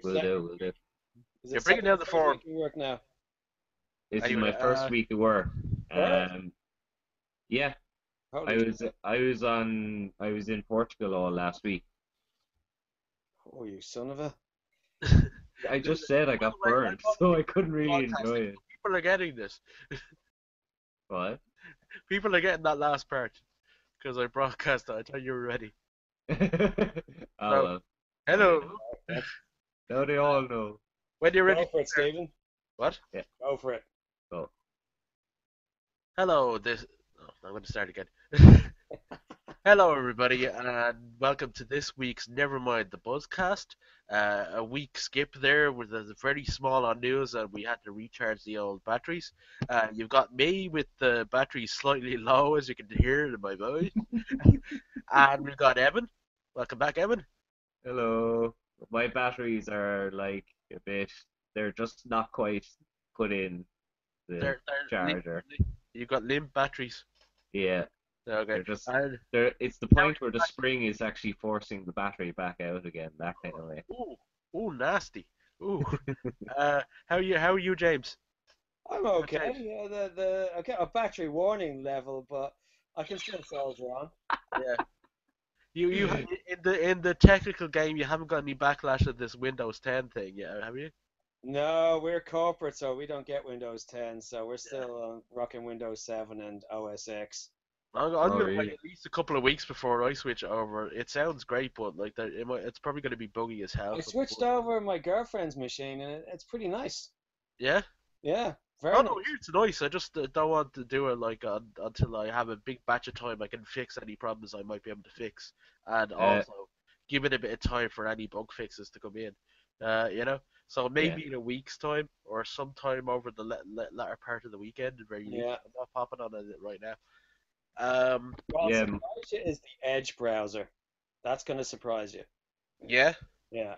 Will do, will do. Is You're it bringing second or down the third form. week of work now? This is Anyway, my first week of work. Third? Yeah, Holy I shit. was I was in Portugal all last week. Oh, you son of a. I just said I by the got way, I burned, so I couldn't really enjoy broadcasting. it. People are getting this. What? People are getting that last part because I broadcast it. I thought you were ready. Oh So, well, now they hello. know. Yeah. Now they all know. When you're ready, Go for it, Stephen. what? Yeah. Go for it. So Hello. This. Oh, I'm going to start again. Hello, everybody, and welcome to this week's Nevermind the Buzzcast. A week skip there with a very small on news, and we had to recharge the old batteries. You've got me with the battery slightly low, as you can hear in my voice, and we've got Evan. Welcome back, Evan. hello. My batteries are like a bit. They're just not quite put in the They're limp. charger. You've got limp batteries. Yeah, Okay. they're just. And They're. It's the how are point you where the back? spring is actually forcing the battery back out again. That kind of way. Ooh, ooh, nasty. Ooh. How are you, James? I'm James. okay. Yeah, I get a battery warning level, but I can still soldier on. Yeah. You in the technical game you haven't got any backlash of this Windows 10 thing yet, have you? No, we're corporate, so we don't get Windows 10, so we're Yeah. still rocking Windows 7 and OS X. I'm Oh gonna wait really? at least a couple of weeks before I switch over. It sounds great, but like it's probably gonna be buggy as hell I for the switched first. over my girlfriend's machine, and it's pretty nice. Yeah. Yeah, Oh very no, nice. here it's nice. I just don't want to do it like until I have a big batch of time I can fix any problems I might be able to fix, and Uh, also give it a bit of time for any bug fixes to come in. You know, so yeah, maybe in a week's time or sometime over the latter part of the weekend, at the very least. Yeah. I'm not popping on it right now. What'll yeah. surprise you is the Edge browser. That's going to surprise you. Yeah, Yeah.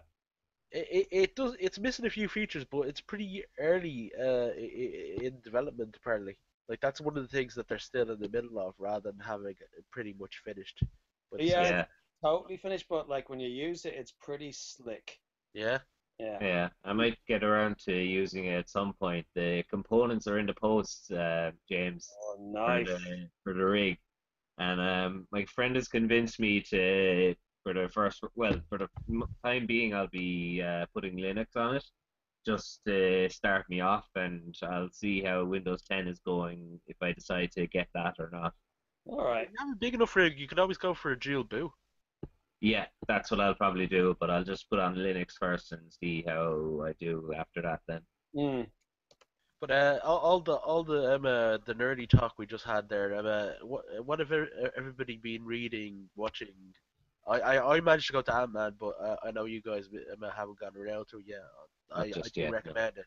it does. It's missing a few features, but it's pretty early in development apparently. Like that's one of the things that they're still in the middle of, rather than having it pretty much finished with Yeah, stuff. it's Yeah, totally finished, but like when you use it, it's pretty slick. Yeah. Yeah. yeah. I might get around to using it at some point. The components are in the post, James, Oh, for nice. the rig. And my friend has convinced me to, for the first, well, for the time being, I'll be putting Linux on it just to start me off, and I'll see how Windows 10 is going if I decide to get that or not. All If right. you have a big enough rig, you can always go for a dual boot. Yeah, that's what I'll probably do, but I'll just put on Linux first and see how I do after that then. Mm. But all the nerdy talk we just had there, what have everybody been reading, watching? I managed to go to Ant-Man, but I know you guys haven't gotten around to it yet. I Not I just do yet, no. recommend it.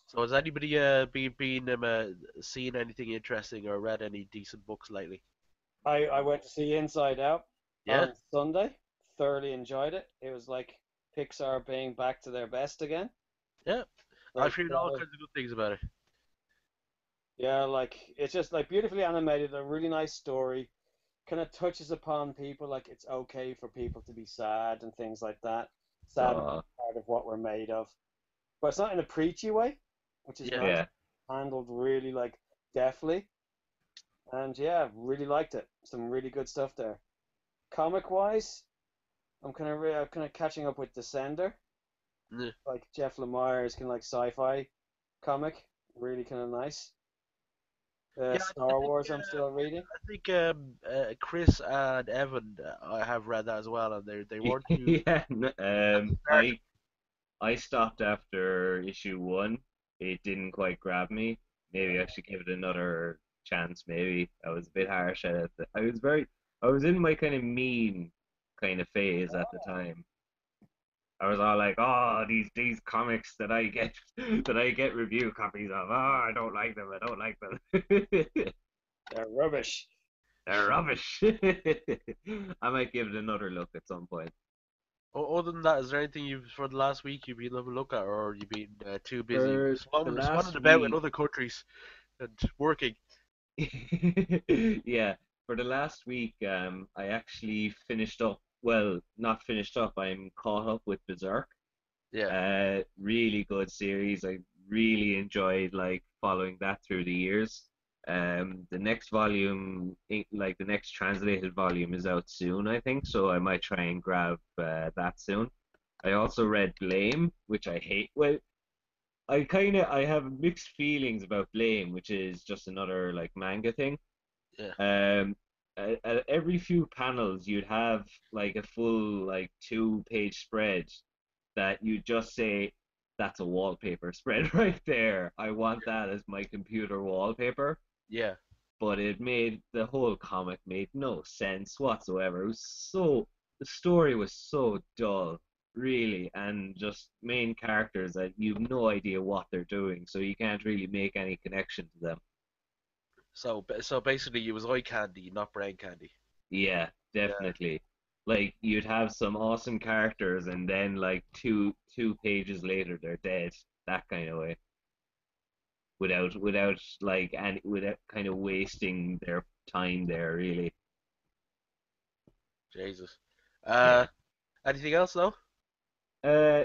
So has anybody been seen anything interesting or read any decent books lately? I went to see Inside Out Yeah, on Sunday. Thoroughly enjoyed it. It was like Pixar being back to their best again. yeah. Very I've heard all clever. kinds of good things about it. Yeah, like it's just like beautifully animated, a really nice story. Kind of touches upon people like it's okay for people to be sad and things like that. Sad is Uh, part of what we're made of. But it's not in a preachy way, which is Yeah. nice. yeah, Handled really like deftly. And yeah, really liked it. Some really good stuff there. Comic wise, I'm kind of catching up with Descender, Mm. like Jeff Lemire's kind of like sci-fi comic, really kind of nice. Yeah, I Star think Wars, I'm still reading. Chris and Evan, I have read that as well, and they weren't too yeah. at the start. I stopped after issue one. It didn't quite grab me. Maybe I should give it another chance. Maybe I was a bit harsh at it. I was in my kind of mean kind of phase at the time. I was all like, "Oh, these comics that I get that I get review copies of. Oh, I don't like them. I don't like them. They're rubbish. They're rubbish." I might give it another look at some point. Other than that, is there anything you've for the last week you've been having a look at, or you've been too busy For the swanning last about in week, other countries and working? yeah, for the last week, I actually finished up. well, not finished up. I'm caught up with Berserk. Yeah, Really good series. I really enjoyed like following that through the years. The next volume, like the next translated volume, is out soon, I think. So I might try and grab that soon. I also read Blame, which I hate. Well, I have mixed feelings about Blame, which is just another like manga thing. yeah, Um, at every few panels, you'd have like a full like 2 page spread that you just say, "That's a wallpaper spread right there. I want that as my computer wallpaper." yeah. But it made the whole comic made no sense whatsoever. It was so the story was so dull, really, and just main characters that you've no idea what they're doing, so you can't really make any connection to them. So basically, it was eye candy, not brain candy. Yeah, Yeah, definitely. Like you'd have some awesome characters, and then like two pages later, they're dead. That kind of way, without like and without kind of wasting their time there, really. Jesus. Yeah. Uh, Anything else though?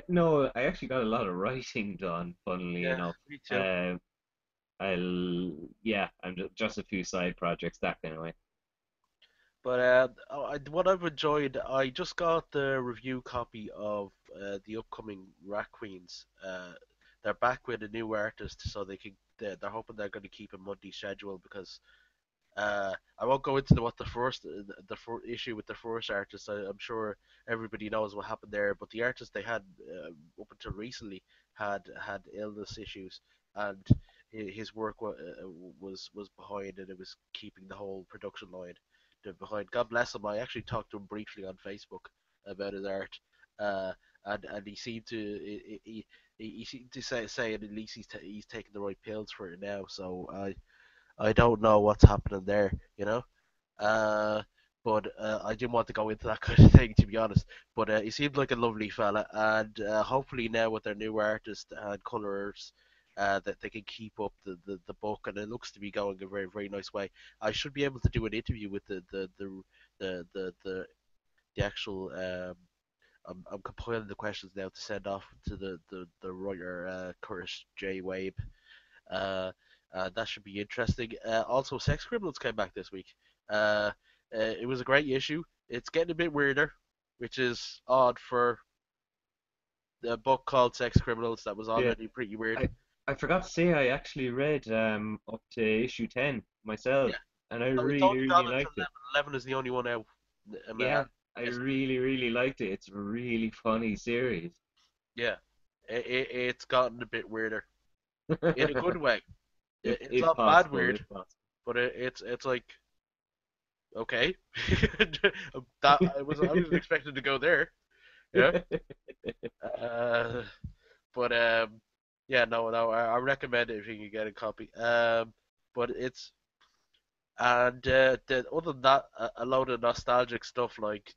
No, I actually got a lot of writing done, funnily Yeah, enough. me too. Uh, yeah, I'm just a few side projects, that kind of way. But what I've enjoyed, I just got the review copy of the upcoming Rat Queens. They're back with a new artist, so they're hoping they're going to keep a Monday schedule because I won't go into what the first issue with the first artist. I'm sure everybody knows what happened there, but the artist they had up until recently had illness issues, and his work was behind, and it was keeping the whole production line behind. God bless him. I actually talked to him briefly on Facebook about his art, uh, and he seemed to he seemed to say at least he's taking the right pills for it now. So I don't know what's happening there, you know. Uh, but I didn't want to go into that kind of thing, to be honest. But he seemed like a lovely fella, and hopefully now with their new artist and colors, that they can keep up the book, and it looks to be going a very very nice way. I should be able to do an interview with the actual. I'm compiling the questions now to send off to the writer Curtis J. Wabe. Uh, that should be interesting. Also, Sex Criminals came back this week. Uh, it was a great issue. It's getting a bit weirder, which is odd for a book called Sex Criminals that was Yeah, already pretty weird. I forgot to say I actually read up to issue 10 myself, Yeah, and I so it's really only gone really until liked it. 11. 11 is the only one out. Yeah, I'm I guessing. really really liked it. It's a really funny series. Yeah, it's gotten a bit weirder in a good way. It's If not bad possible, weird, if possible. but it's like okay, that I wasn't expecting to go there. Yeah. Uh, But yeah, no, I recommend it if you can get a copy. But it's and other than that, a load of nostalgic stuff like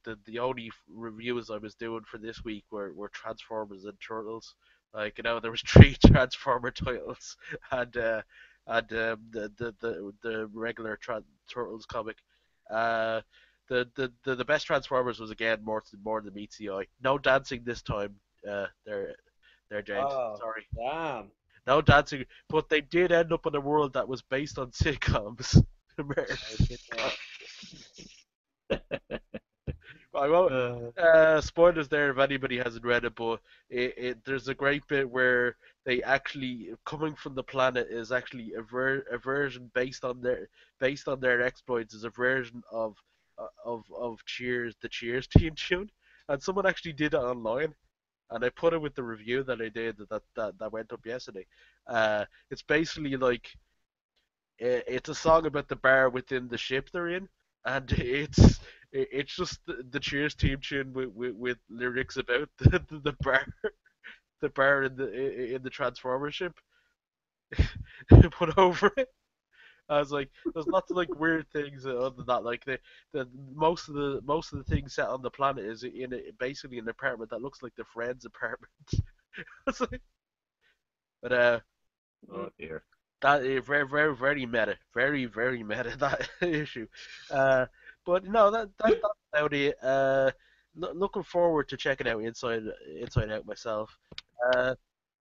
the only reviews I was doing for this week were Transformers and Turtles. Like there was three Transformer titles and the regular Turtles comic. Uh, the best Transformers was again more than meets the eye. No dancing this time. There, James. Oh, Sorry. damn. No dancing, but they did end up in a world that was based on sitcoms. American Oh, sitcoms. yeah. I won't. uh, Spoilers there if anybody hasn't read it, but there's a great bit where they actually coming from the planet is actually a version based on their exploits is a version of Cheers, the Cheers team tune, and someone actually did it online, and I put it with the review that I did that went up yesterday. It's basically like it's a song about the bar within the ship they're in, and it's just the Cheers team tune with lyrics about the bar in the Transformer ship put over it. I was like, there's lots of like weird things other than that. Like the most of the things set on the planet is basically an apartment that looks like the Friends apartment. It's like, but oh dear. that is very very very meta, very very meta that issue. Uh, But no, that's about it. Looking forward to checking out Inside Out myself. Uh,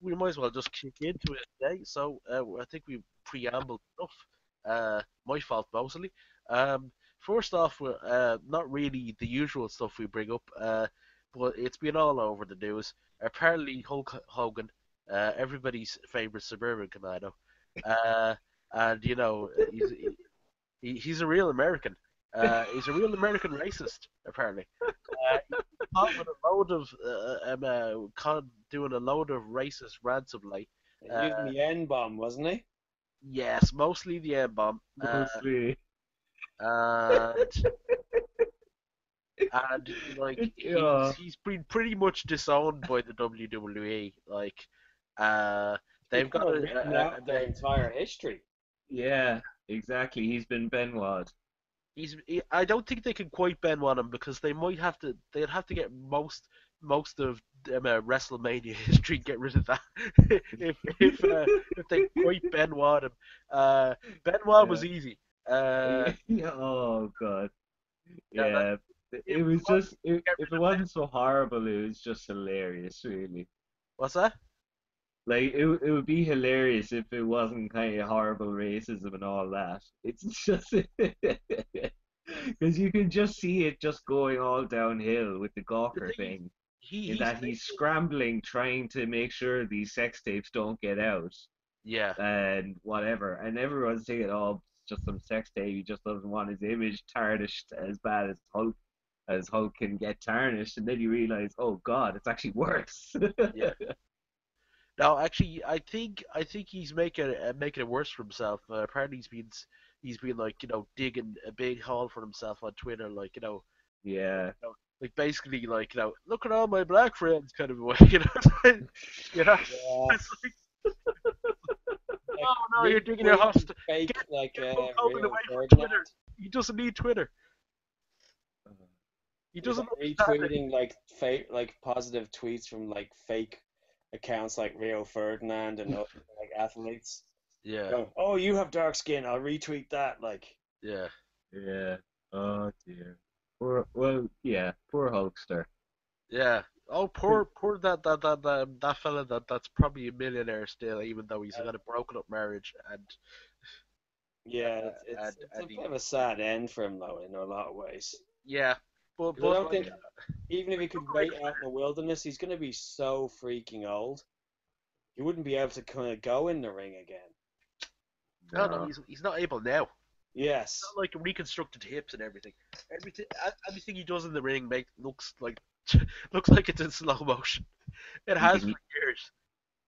we might as well just kick into it today. So I think we preambled enough. My fault mostly. First off, not really the usual stuff we bring up. But it's been all over the news. Apparently, Hulk Hogan, everybody's favorite suburban commando, uh, and he's a real American. He's a real American racist, apparently. He caught with a load of doing a load of racist ransom like, Using uh, the N bomb, wasn't he? yes, mostly the N bomb, Mostly. and like he's Yeah. he's been pretty much disowned by the WWE. Like, uh, He they've kind got of written out their entire history. Yeah, exactly. He's been Benoit. I don't think they could quite Benoit him because they'd have to get most of WrestleMania history, get rid of that if they quite Benoit him. Benoit Yeah. was easy. Yeah. Oh God. Yeah, that, Yeah. if It we was want just to get if rid it of wasn't so horrible, it was just hilarious, really. what's that? Like it would be hilarious if it wasn't kind of horrible racism and all that. It's just because you can just see it just going all downhill with the The Gawker thing is, thing, in he's that he's scrambling trying to make sure these sex tapes don't get out yeah. and whatever, and everyone's saying, "Oh, it's just some sex tape. He just doesn't want his image tarnished as bad as Hulk can get tarnished." And then you realize, oh God, it's actually worse. Yeah. No, actually, I think he's making it worse for himself. Apparently, he's been like digging a big hole for himself on Twitter, like Yeah. like basically like look at all my black friends kind of a way, you know. Yeah, It's like, like oh no, you're digging your retweeting host. fake like Get Hulk Hogan Rio away from Ferdinand. Twitter. He doesn't need Twitter. He He's doesn't like understand it. retweeting like fake, like positive tweets from like fake accounts like Rio Ferdinand and like athletes. Yeah, Going, oh, you have dark skin. I'll retweet that. Like, yeah, Yeah. Oh dear. Well, yeah, poor Hulkster. yeah. Oh, poor that fella that's probably a millionaire still, even though he's uh, got a broken up marriage yeah, it's a and bit of he a sad end for him though in a lot of ways. yeah, Because I but don't like think even if he could like wait out in the wilderness, he's going to be so freaking old. He wouldn't be able to kind of go in the ring again. no no No. he's not able now. Yes. Not like reconstructed hips and everything. Everything he does in the ring looks like looks like it's in slow motion. It You has can for years.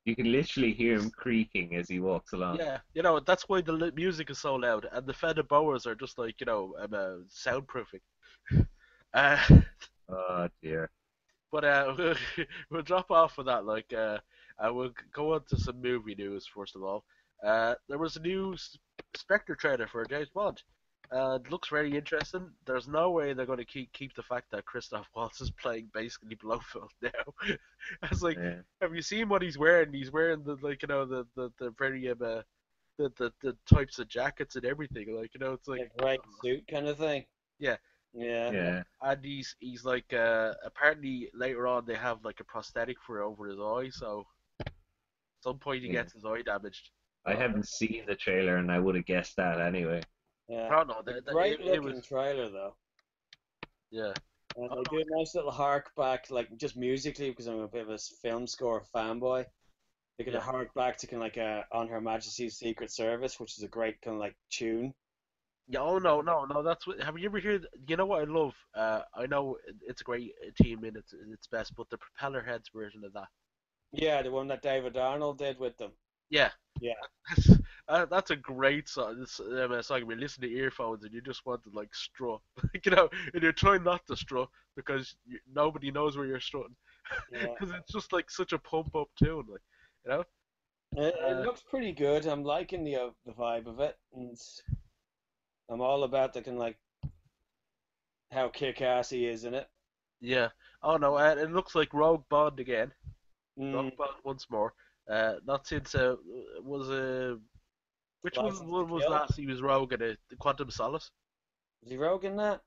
you can literally hear him creaking as he walks along. Yeah, that's why the music is so loud, and the feather boas are just like soundproofing. Uh, Oh dear. but we'll drop off of that. Like, I will go on to some movie news first of all. There was a new Spectre trailer for James Bond. It looks very interesting. There's no way they're going to keep the fact that Christoph Waltz is playing basically Blofeld now. I was like, Yeah. have you seen what he's wearing? He's wearing the like the very the types of jackets and everything. Like it's like A great suit kind of thing. yeah. Yeah. Yeah. And he's like apparently later on they have like a prosthetic for over his eye, so at some point he Yeah. gets his eye damaged. I But haven't seen the trailer and I would have guessed that anyway. Yeah. I don't know. A great It was looking trailer though. yeah. And I they don't do a nice little hark back, like just musically, because I'm a bit of a film score fanboy. They know. get a Yeah. hark back to kind of like On Her Majesty's Secret Service, which is a great kind of like tune. Yeah. Oh no. That's what. Have you ever heard? You know what I love? I know it's a great team in its best, but the propeller heads version of that. Yeah, the one that David Arnold did with them. Yeah. Yeah, That's, that's a great song. It's a song you listen to earphones and you just want to like strut, and you're trying not to strut because nobody knows where you're strutting, yeah. because it's just like such a pump up tune, like you know. It Uh, looks pretty good. I'm liking the vibe of it, and I'm all about the kind of like how kick-ass he is in it. yeah. Oh no, it looks like Rogue Bond again. Mm, Rogue Bond once more. Not since was which License to one was Kill. last he was Rogue in it? The Quantum Solace. Is he Rogue in that?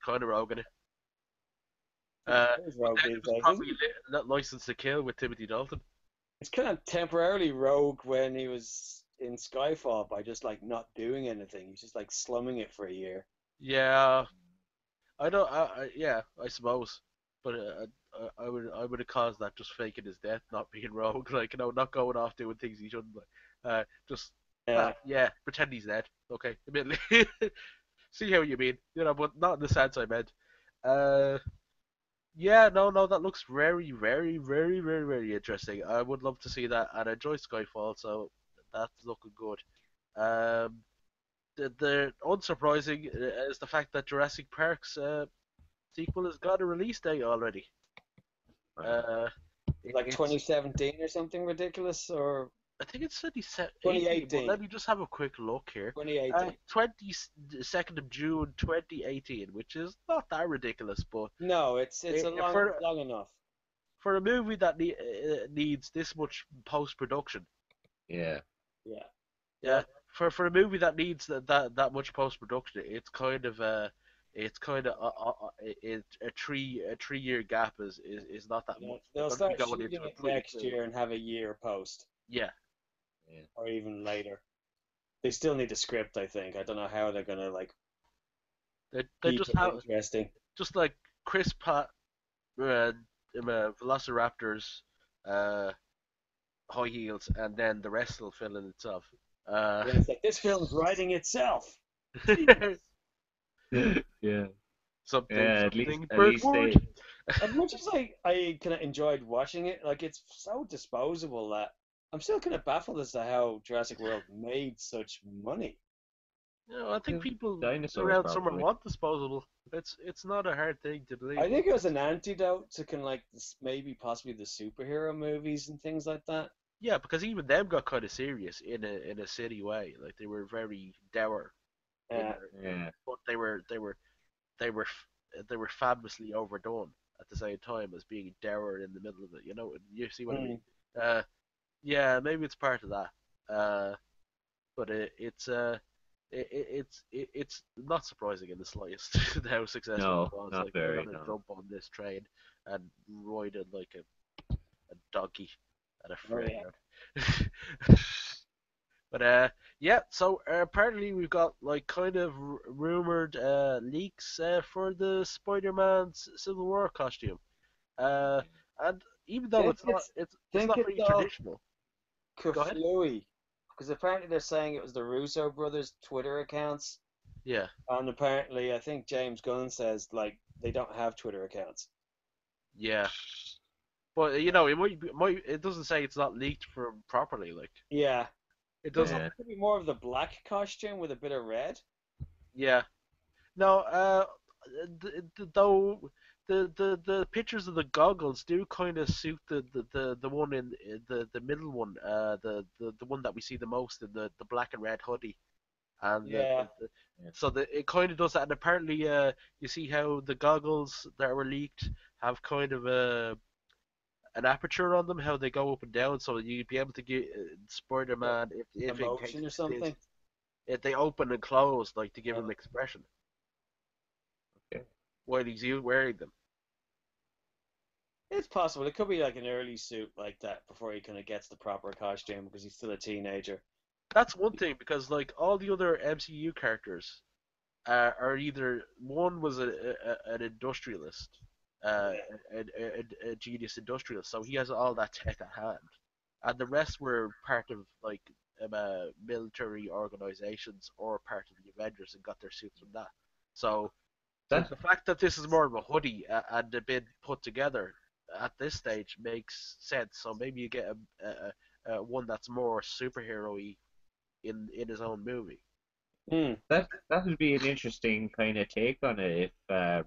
kind of rogue in it. He's Uh, always but rogue then these it was days, isn't probably he? not License to Kill with Timothy Dalton. He's kind of temporarily rogue when he was in Skyfall by just like not doing anything. He's just like slumming it for a year. Yeah, I don't. Yeah, I suppose. But I would have caused that just faking his death, not being rogue, like not going off doing things he shouldn't. Like, just Yeah, yeah, pretend he's dead. Okay, admittedly, see how you mean, but not in the sense I meant. Uh, yeah, no, no, that looks very, very, very, very, very interesting. I would love to see that, and I enjoy Skyfall, so that's looking good. Um, the unsurprising is the fact that Jurassic Park's sequel has got a release date already. Wow. Uh, like it's 2017 or something ridiculous, or I think it's 2018, but 2018. let me just have a quick look here. 2018. 22nd of June 2018, which is not that ridiculous, but No, it's a for long enough. a movie that needs this much post production, Yeah. Yeah, yeah, yeah, for a movie that needs that much post production, a 3 year gap is not that yeah. much. They're They'll going to be start going into shooting it it pretty next soon. year and have a year post, Yeah, Yeah. or even later. They still need a script, I think. I don't know how they're gonna like they keep just it have interesting. just like Chris Pratt, Velociraptors, uh, high heels, and then the rest will fill in itself. Uh, And it's like this film's writing itself. Jesus. Yeah. something, Yeah. something, At least Birdward. they. As much as I kind of enjoyed watching it, like it's so disposable that I'm still kind of baffled as to how Jurassic World made such money. I think Yeah, people dinosaurs around somewhere probably. want disposable. It's not a hard thing to believe. I think it was an antidote to kind of like maybe possibly the superhero movies and things like that. Yeah, because even them got kind of serious in a city way. Like they were very dour in Uh, their, Yeah. but they were famously overdone at the same time as being dour in the middle of it. You see what I mean? mm, Uh, yeah, maybe it's part of that. But it's not surprising in the slightest how successful it No, was. not Like they're very. gonna No. jump on this train and ride it like a donkey at a oh freight yeah. yard. But yeah. So apparently we've got like kind of rumored leaks for the Spider-Man Civil War costume. Uh, and even though Think it's not, it's it's think not it's very all traditional. Go ahead. kaflooey because apparently they're saying it was the Russo brothers' Twitter accounts, Yeah. and apparently I think James Gunn says like they don't have Twitter accounts. Yeah. But it doesn't say it's not leaked from properly. Like Yeah, it looks doesn't. like Yeah. it could be more of the black costume with a bit of red. Yeah. No. Though the pictures of the goggles do kind of suit the one in the middle one. The one that we see the most in the black and red hoodie. And Yeah, Yeah. so it kind of does that. And apparently, you see how the goggles that were leaked have kind of an aperture on them, how they go up and down, so you'd be able to get yeah, Spider-Man if in case emotion or this something. if they open and close, like to give Yeah. him expression Okay. while he's wearing them. It's possible. It could be like an early suit like that before he kind of gets the proper costume because he's still a teenager. That's one thing because like all the other MCU characters are either one was an industrialist, uh, Yeah. a genius industrialist, so he has all that tech at hand, and the rest were part of like military organizations or part of the Avengers and got their suits from that. So That the fact that this is more of a hoodie and a bit put together at this stage makes sense. So maybe you get a one that's more superhero-y in his own movie. Hmm. that would be an interesting kind of take on it if the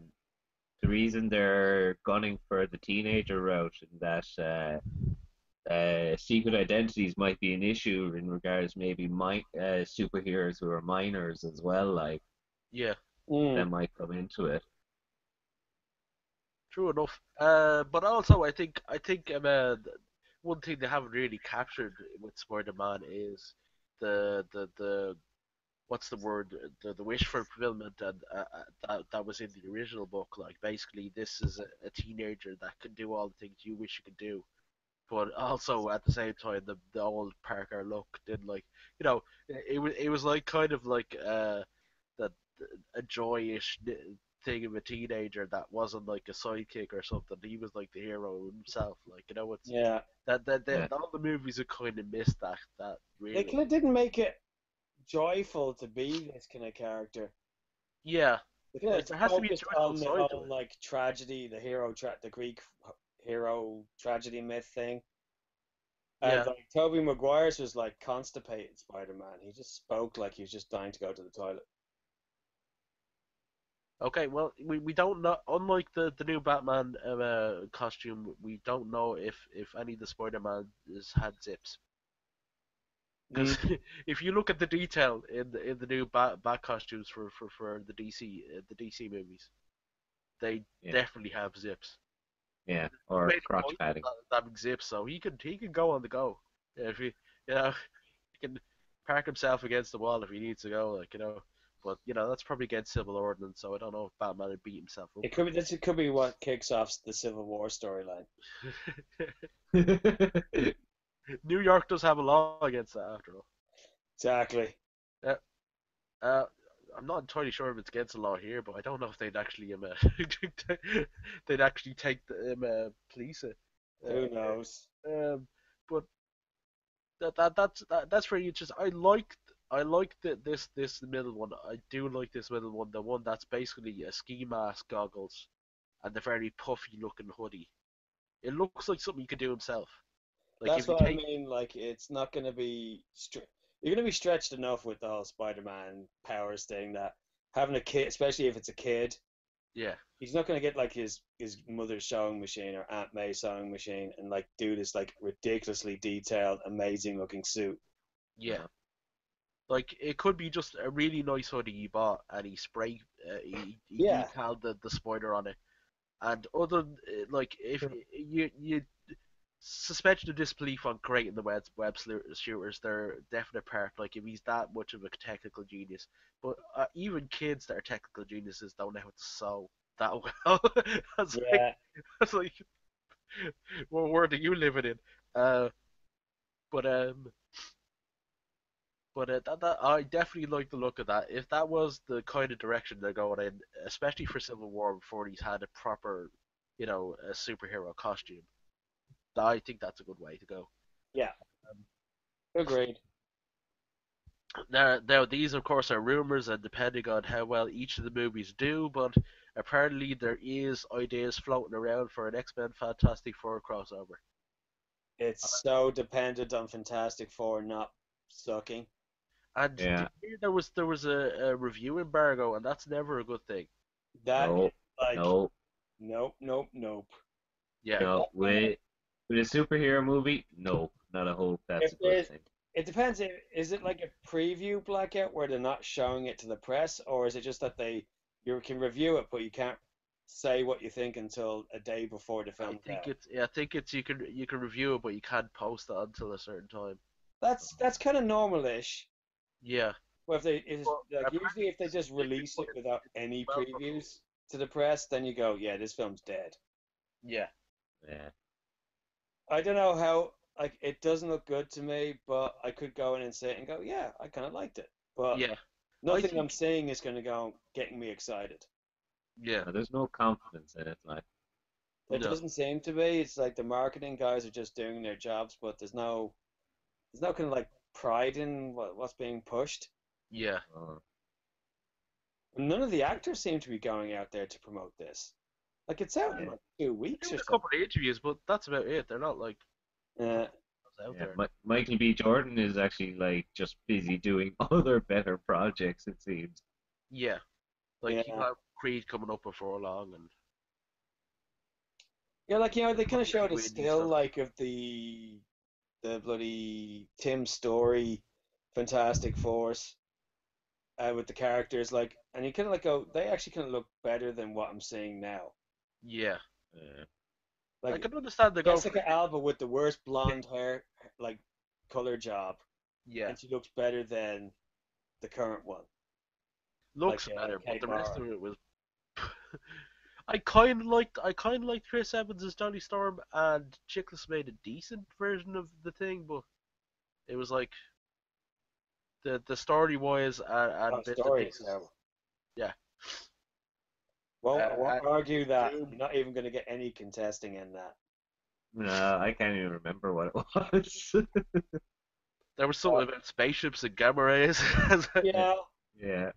reason they're gunning for the teenager route and that secret identities might be an issue in regards maybe superheroes who are minors as well, like Yeah. Hmm. that might come into it. True enough. But also I think one thing they haven't really captured with Spider-Man is the what's the word, the wish for fulfillment, and that was in the original book. Like basically, this is a teenager that can do all the things you wish you could do, but also at the same time, the old Parker look did like, it was like kind of like that a joyish thing of a teenager that wasn't like a sidekick or something. He was like the hero himself. Like it's Yeah, Yeah. all the movies have kind of missed that they really. kind of didn't make it joyful to be this kind of character. Yeah, They kind like of there has to be a focused joyful on the side to whole it. like tragedy, the Greek hero tragedy myth thing. And Yeah. like Tobey Maguire's was like constipated Spider-Man. He just spoke like he was just dying to go to the toilet. Okay, well, we don't know. Unlike the new Batman costume, we don't know if any of the Spider-Man has had zips. Because Mm, if you look at the detail in the new Bat costumes for the DC movies, they Yeah. definitely have zips. Yeah. He Or made a crotch point of padding. having zips, so he can go on the go. Yeah, if you know he can park himself against the wall if he needs to go, But that's probably against civil ordinance, so I don't know if Batman would beat himself up it for could be this. It could be what kicks off the Civil War storyline. it. New York does have a law against that, after all. Exactly. Yeah. Uh, I'm not entirely sure if it's against the law here, but I don't know if they'd actually they'd actually take the police it. Who knows? Um, but that's very interesting. I like this middle one. I do like this middle one. The one that's basically a ski mask, goggles, and the very puffy looking hoodie. It looks like something he could do himself. Like That's if you what I take, mean. Like, it's not going to be. You're going to be stretched enough with the whole Spider-Man powers thing that having a kid, especially if it's a kid, yeah, he's not going to get like his mother's sewing machine or Aunt May's sewing machine and like do this like ridiculously detailed, amazing looking suit. yeah. Like it could be just a really nice hoodie you bought, and he Yeah, decaled the spider on it. And other like if you suspension of disbelief on creating the web shooters, they're definite part. Like if he's that much of a technical genius, but even kids that are technical geniuses don't know how to sew that well. that's like yeah. that's like what world are you living in? Uh, but that I definitely like the look of that. If that was the kind of direction they're going in, especially for Civil War before he's had a proper, a superhero costume, I think that's a good way to go. Yeah, Um, agreed. now, these of course are rumors and depending on how well each of the movies do, but apparently there is ideas floating around for an X-Men Fantastic Four crossover. It's so dependent on Fantastic Four not sucking. And did Yeah. you hear there was a review embargo, and that's never a good thing. That is No. like, No. nope, nope, nope. Yeah, If No. that kind of, With a superhero movie, no. Not a hope that's if a good there's, thing. it depends. Is it like a preview blackout where they're not showing it to the press, or is it just that you can review it, but you can't say what you think until a day before the I film's think out? it's yeah, I think it's you can review it, but you can't post it until a certain time. That's kind of normal-ish. Yeah, Well, if but like apparently usually if they it's just release it been without any well promoted. previews to the press, then you go, yeah, this film's dead. Yeah, Yeah. I don't know how like it doesn't look good to me, but I could go in and say it and go, yeah, I kind of liked it. But yeah. I nothing I'm think saying is going to go getting me excited. yeah, There's no confidence in it. Like, There no, doesn't seem to be. It's like the marketing guys are just doing their jobs, but there's no kind of like pride in what's being pushed. yeah. uh, And none of the actors seem to be going out there to promote this. Like it's out in yeah. like 2 weeks Doing or a so. couple of interviews, but that's about it. They're not like Uh, out Yeah. there. Michael B. Jordan is actually like just busy doing other better projects, it seems. Yeah, like you yeah. have Creed coming up before long, and Yeah, like they kind of probably a showed a few indie still stuff. like of the bloody Tim Story Fantastic Force with the characters like, and you kind of like go, they actually kind of look better than what I'm seeing now. Yeah, Uh, I Like can understand they go for Jessica Alba with the worst blonde hair, like color job, yeah, and she looks better than the current one, Looks better, but Kate the rest Mara. of it was. I kind of liked Chris Evans as Johnny Storm, and Chiklis made a decent version of the thing, but it was like the story wise Oh, and bits and story is pieces. terrible. Yeah. Won't argue that Doom. you're not even going to get any contesting in that. No, I can't even remember what it was. There was Uh, something about spaceships and gamma rays. yeah, Yeah.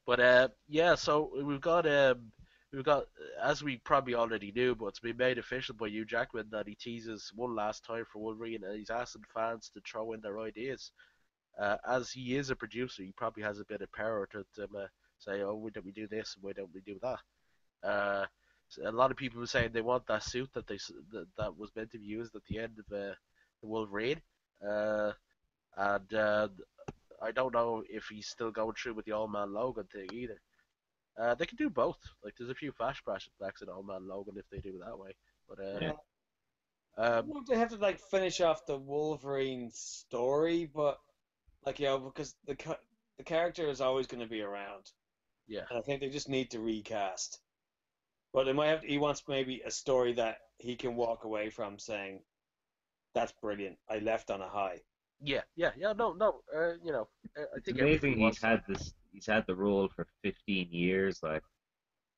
But yeah, so we've got as we probably already knew, but it's been made official by Hugh Jackman that he teases one last time for Wolverine, and he's asking fans to throw in their ideas. As he is a producer, he probably has a bit of power to say, oh, why don't we do this? Why don't we do that? So a lot of people were saying they want that suit that was meant to be used at the end of the Wolverine. Uh, and I don't know if he's still going through with the Old Man Logan thing either. They can do both. Like there's a few flashbacks in Old Man Logan if they do it that way. But Yeah. I don't know if they have to like finish off the Wolverine story, but like because the character is always going to be around, yeah, and I think they just need to recast. But they might have. He wants maybe a story that he can walk away from saying, "That's brilliant. I left on a high." yeah. No, no. I It's think everybody amazing wants that. he's had the role for 15 years, like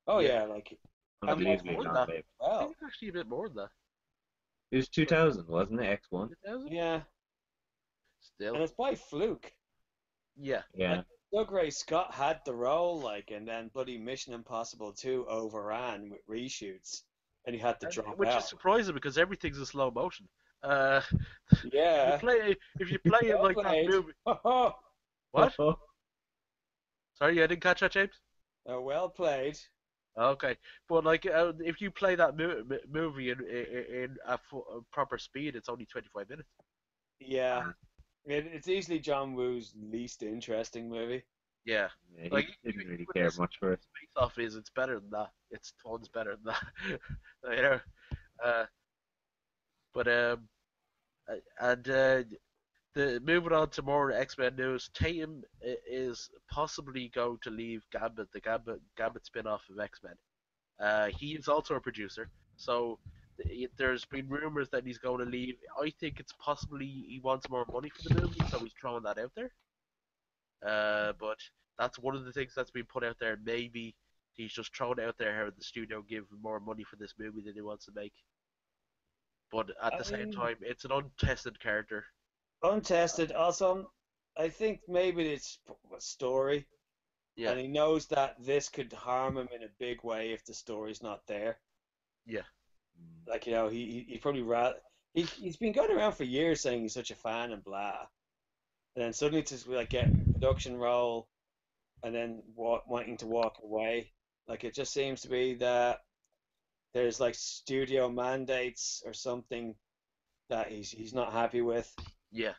Oh Yeah, yeah, like and probably unbelievably more than long that. life. I think well, it's actually a bit more than that. It was 2000, wasn't it? X1? 2000? yeah, Still. and it's by fluke. Yeah. Like Yeah. Doug Ray Scott had the role, like, and then bloody Mission Impossible 2 overran with reshoots, and he had to And, drop which is out. surprising because everything's in slow motion. Uh, Yeah, if you play it well like that played. movie, Oh, what? Sorry, I didn't catch that, James. well played. Okay, but like if you play that movie in a proper speed, it's only 25 minutes. Yeah, it's easily John Woo's least interesting movie. Yeah, Yeah, like he didn't really even care this much for it. Space Off is it's better than that. It's tons better than that. you know, uh, but and the moving on to more X-Men news, Tatum is possibly going to leave Gambit, the Gambit spin-off of X-Men. He is also a producer, so there's been rumors that he's going to leave. I think it's possibly he wants more money for the movie, so he's throwing that out there. But that's one of the things that's been put out there. Maybe he's just throwing out there how the studio give him more money for this movie than he wants to make. But at I the same mean, time, it's an untested character. untested. Also, I think maybe it's a story, Yeah, and he knows that this could harm him in a big way if the story's not there. yeah, Like he probably rather he's been going around for years saying he's such a fan and blah, and then suddenly to like get a production role and then wanting to walk away. Like it just seems to be that there's like studio mandates or something that he's not happy with. yeah.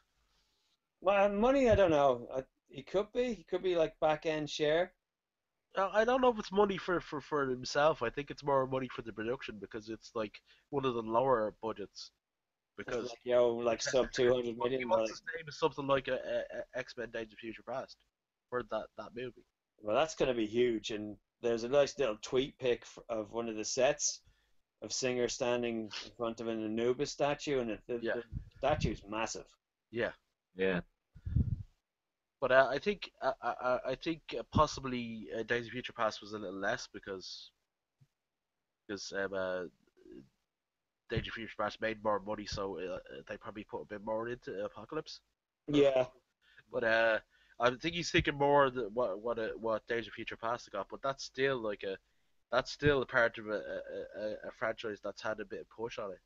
Well, money, I don't know. He could be. He could be like back end share. I don't know if it's money for himself. I think it's more money for the production because it's like one of the lower budgets. It's Because like like sub 200 he million. wants the same as something like a X-Men: Days of Future Past for that movie. Well, that's going to be huge. And there's a nice little tweet pic of one of the sets of Singer standing in front of an Anubis statue, and Yeah, the statue's massive. yeah. Yeah. But I think possibly Days of Future Past was a little less because Days of Future Past made more money, so they probably put a bit more into Apocalypse. Yeah, But I think he's thinking more that what Days of Future Past got, but that's still a part of a franchise that's had a bit of push on it.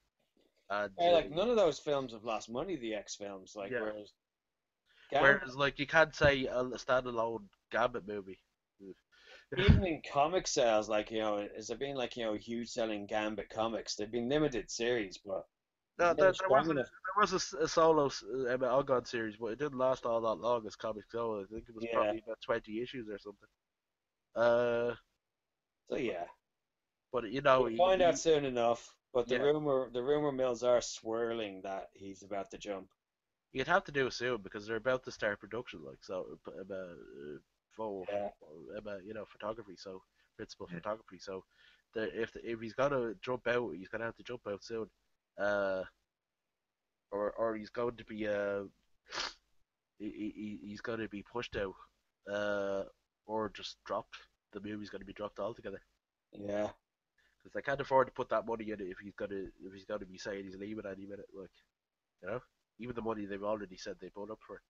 And like none of those films have lost money. The X films, like yeah, whereas Gambit, whereas like you can't say a standalone Gambit movie. even in comic sales, like has there been like huge selling Gambit comics? They've been limited series, but it's No, never strong enough. there was a solo Algon series, but it didn't last all that long as comics go. I think it was Yeah, probably about 20 issues or something. Uh, so yeah, but we'll find out soon enough. But yeah, the rumor mills are swirling that he's about to jump. You'd have to do it soon because they're about to start production, like so about photo, Yeah, about photography, so principal Yeah. photography. So if he's gonna jump out, he's gonna have to jump out soon, uh, or he's going to be he's going to be pushed out, uh, or just dropped. The movie's going to be dropped altogether yeah, because they can't afford to put that money in it if he's gonna be saying he's leaving any minute, like you know, even the money they've already said they put up for.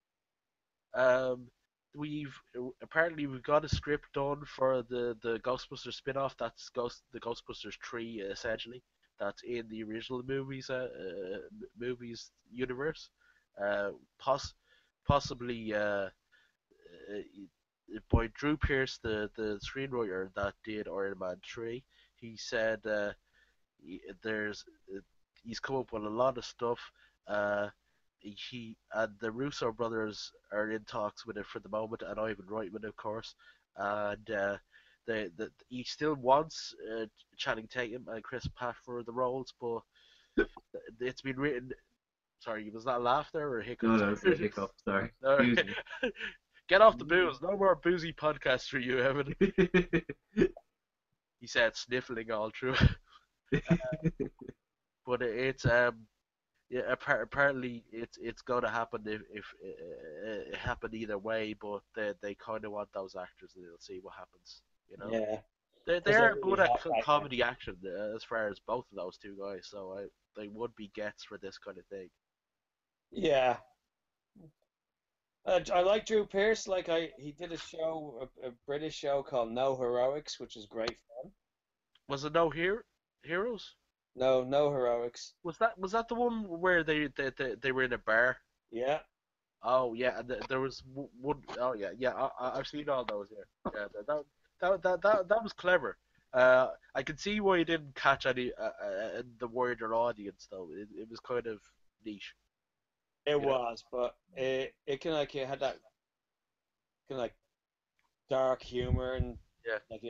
Um, we've apparently we've got a script done for the Ghostbusters spin-off. That's the Ghostbusters 3 essentially. That's in the original movies universe. Uh, poss possibly by Drew Pearce, the screenwriter that did Iron Man 3. He said there's he's come up with a lot of stuff. Uh, he and the Russo brothers are in talks with it for the moment, and Ivan Reitman, of course. And he still wants Channing Tatum and Chris Pratt for the roles, but it's been written. Sorry, was that a laugh there or a hiccup? No, that was a hiccup. Sorry. No. Excuse me. Get off the booze. No more boozy podcasts for you, Evan. He said, sniffling all through. But it's yeah, apparently it's going to happen if it happen either way, but they kind of want those actors and they'll see what happens. You know, yeah. they Because they're are really good at hot right now. comedy action as far as both of those two guys, so they would be gets for this kind of thing. Yeah, I like Drew Pearce. Like he did a show, a British show called No Heroics, which is great fun. Was it no heroes? No Heroics. Was that the one where they were in a bar? Yeah, Oh yeah, and there was one. Oh yeah, yeah. I've seen all those. Yeah, yeah. That was clever. I can see why you didn't catch any the wider audience though. It was kind of niche, it you know. was, but it can like it had that kind of like dark humor and Yeah, like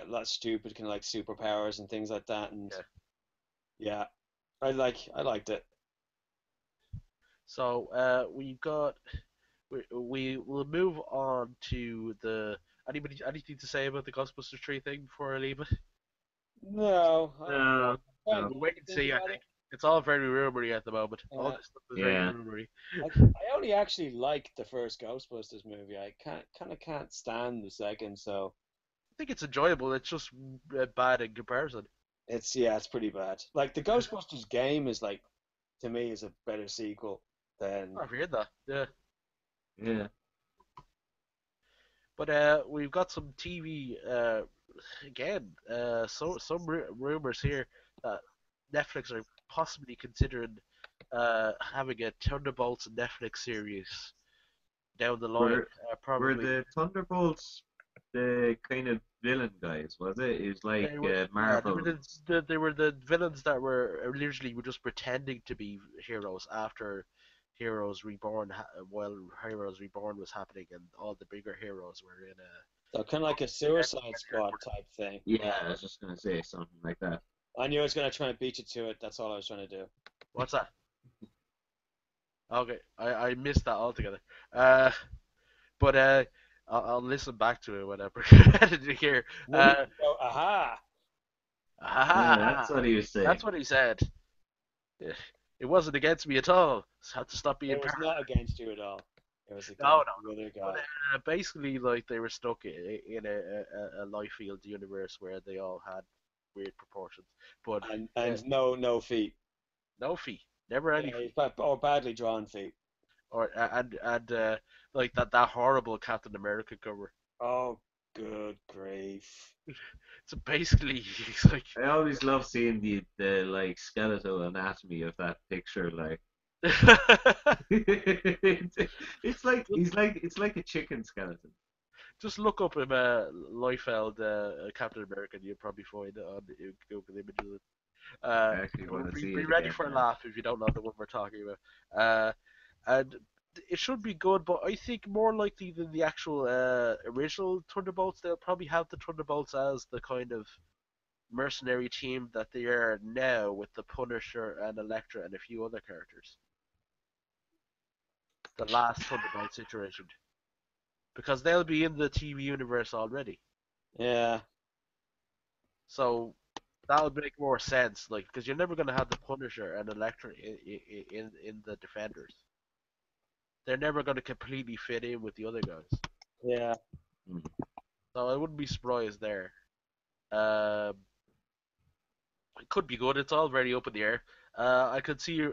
like stupid kind of like superpowers and things like that. And yeah. yeah, I liked it. So we've got we will move on to the anybody anything to say about the Ghostbusters 3 thing before I leave it? No, I don't know. No, I'm trying no. We'll not wait to and think see. I about it. think it's all very rumory at the moment. All Yeah. this stuff is very Yeah. rumory. I only actually liked the first Ghostbusters movie. I can't stand the second, so I think it's enjoyable. It's just bad in comparison. it's pretty bad. Like the Ghostbusters game is like to me is a better sequel than I've heard that. Yeah. Yeah. But we've got some TV again. So some rumors here that Netflix are possibly considering having a Thunderbolts Netflix series down the line. Were were Probably the Thunderbolts the kind of villain guys, was it? It was like they were. Yeah, they were Marvel's. they were the villains that were originally were just pretending to be heroes after Heroes Reborn, while Heroes Reborn was happening, and all the bigger heroes were in a. so kind of like a Suicide Squad type thing. Yeah, I was just gonna say something like that. I knew I was gonna try and beat you to it. That's all I was trying to do. What's that? Okay, I missed that altogether. Uh, but I'll listen back to it whenever edited here. Wouldn't you go, aha? Yeah, that's Ah, what he was that's saying. what he said. It wasn't against me at all. Just had to stop being It was paranoid. not against you at all. It was No, against no. the other But guy. basically, like they were stuck in a Liefeld universe where they all had weird proportions. But uh, And no feet. no feet, never any Yeah, feet. or badly drawn feet. Or and like that horrible Captain America cover. Oh, good grief. So basically, he's like, I always love seeing the like skeletal anatomy of that picture. Like it's, it's like it's like a chicken skeleton. just look up him, Liefeld, Captain America, and you'll probably find it on Google Images. Uh, I actually want to see be it ready again for a now. laugh if you don't know the one we're talking about. And it should be good, but I think more likely than the actual original Thunderbolts, they'll probably have the Thunderbolts as the kind of mercenary team that they are now with the Punisher and Elektra and a few other characters. the last Thunderbolt situation because they'll be in the TV universe already. Yeah, So that would make more sense, like because you're never gonna have the Punisher and Elektra in the Defenders. They're never gonna completely fit in with the other guys. yeah, Mm. So I wouldn't be surprised there. Um, it could be good. It's all very up in the air. I could see.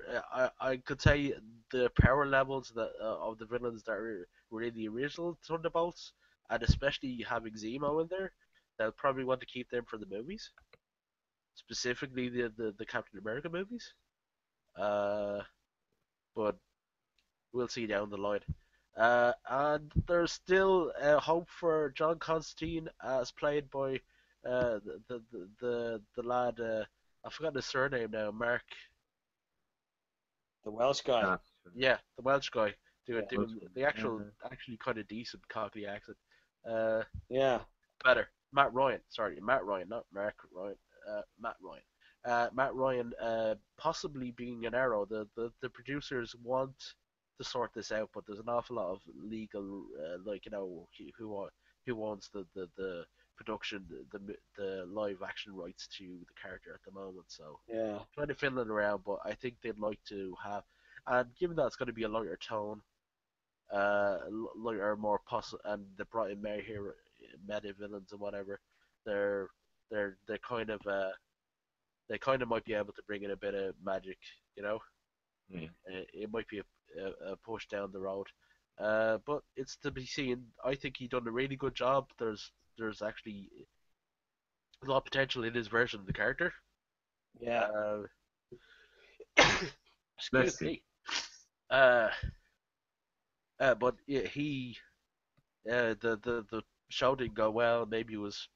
I could say the power levels that of the villains that were in the original Thunderbolts, and especially having Zemo in there, they'll probably want to keep them for the movies, specifically the Captain America movies. Uh, but we'll see down the line. And there's still hope for John Constantine as played by the lad. I forgot his surname now. Mark. the Welsh guy. Ah, Yeah, the Welsh guy doing Yeah, doing Welshman. the actually kind of decent Cockney accent. Uh, yeah, better. Matt Ryan. Sorry, Matt Ryan, not Mark Ryan. Matt Ryan. Matt Ryan, possibly being an Arrow. The producers want to sort this out, but there's an awful lot of legal, like who owns the production, the live action rights to the character at the moment. So yeah, trying to fiddle it around, but I think they'd like to have, and given that it's going to be a lighter tone, lighter, more possible, and they brought in meta villains and whatever, they're they're kind of they kind of might be able to bring in a bit of magic, you know. Yeah. It might be a push down the road, but it's to be seen. I think he done a really good job. There's actually a lot of potential in his version of the character. yeah, Uh, excuse Bless you. me. But yeah, the show didn't go well. Maybe it was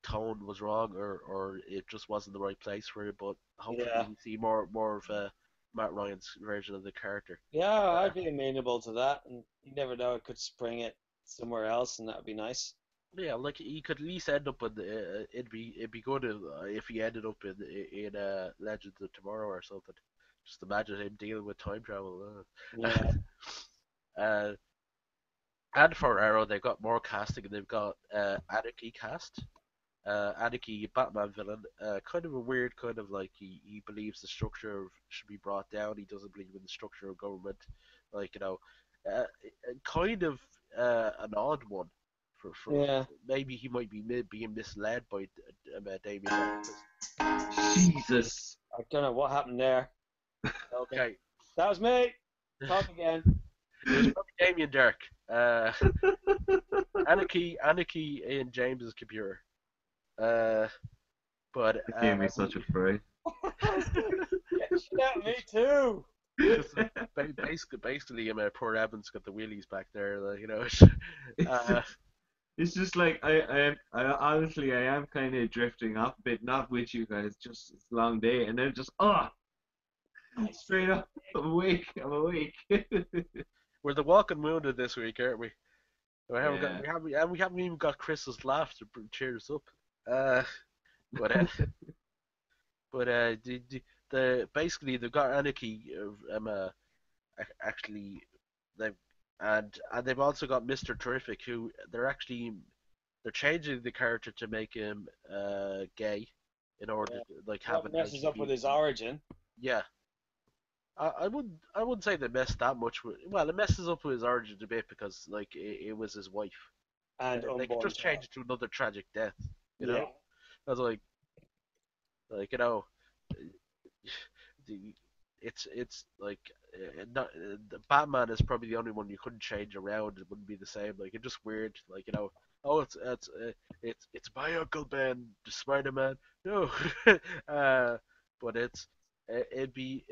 tone was wrong, or it just wasn't the right place for it. But hopefully yeah, we see more of Matt Ryan's version of the character. yeah. Uh, I'd be amenable to that, and you never know, it could spring it somewhere else, and that would be nice. yeah, like he could at least end up in it'd be good if he ended up in Legends of Tomorrow or something. Just imagine him dealing with time travel. Yeah, Uh, and for Arrow, they've got more casting. They've got Anarchy cast. Anarchy, Batman villain, kind of a weird kind of like he believes the structure should be brought down. He doesn't believe in the structure of government, like kind of an odd one. For yeah. maybe he might be being misled by Damien Dark. Jesus. I don't know what happened there. Okay, That was me. Talk again. it was probably Damien Dark. Uh, Anarchy in James's computer. Uh, but It gave me such a fright. Yeah, shit, me too. because basically, poor Evans got the wheelies back there. Like, It's uh, just, it's just like I honestly I am kind of drifting off a bit, not with you guys, just it's a long day, and then just I straight up, I'm awake, I'm awake. we're the walking wounded this week, aren't we? We haven't got Yeah. we haven't even got Chris's laugh to cheer us up. Uh, but uh, the basically they've got Anarchy. Actually they've and they've also got Mr. Terrific, who they're changing the character to make him gay in order Yeah. to like have That an messes up with his LGBT. origin Yeah, I wouldn't say they messed that much with. Well, it messes up with his origin a bit because like it was his wife. and They could unborn just change child. it to another tragic death. You Yeah. know, I was like the it's like not the Batman is probably the only one you couldn't change around. It wouldn't be the same. Like it's just weird. Like oh it's my Uncle Ben, Spider Man. No, but it'd be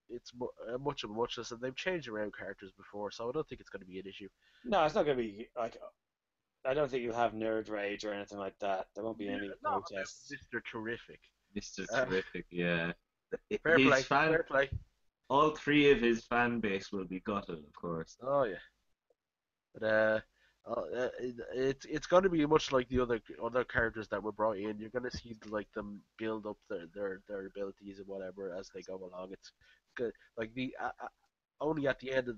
it's much of a muchness, and they've changed around characters before, so I don't think it's going to be an issue. No, it's not gonna be like I don't think you'll have nerd rage or anything like that. There won't be Yeah, any not about protests. Mr. Terrific. Mr. Uh, Terrific, yeah. fair His play, fan, fair play. all three of his fan base will be gutted, of course. Oh yeah. But it's going to be much like the other characters that were brought in. You're going to see like them build up their abilities and whatever as they go along. It's good. Like only at the end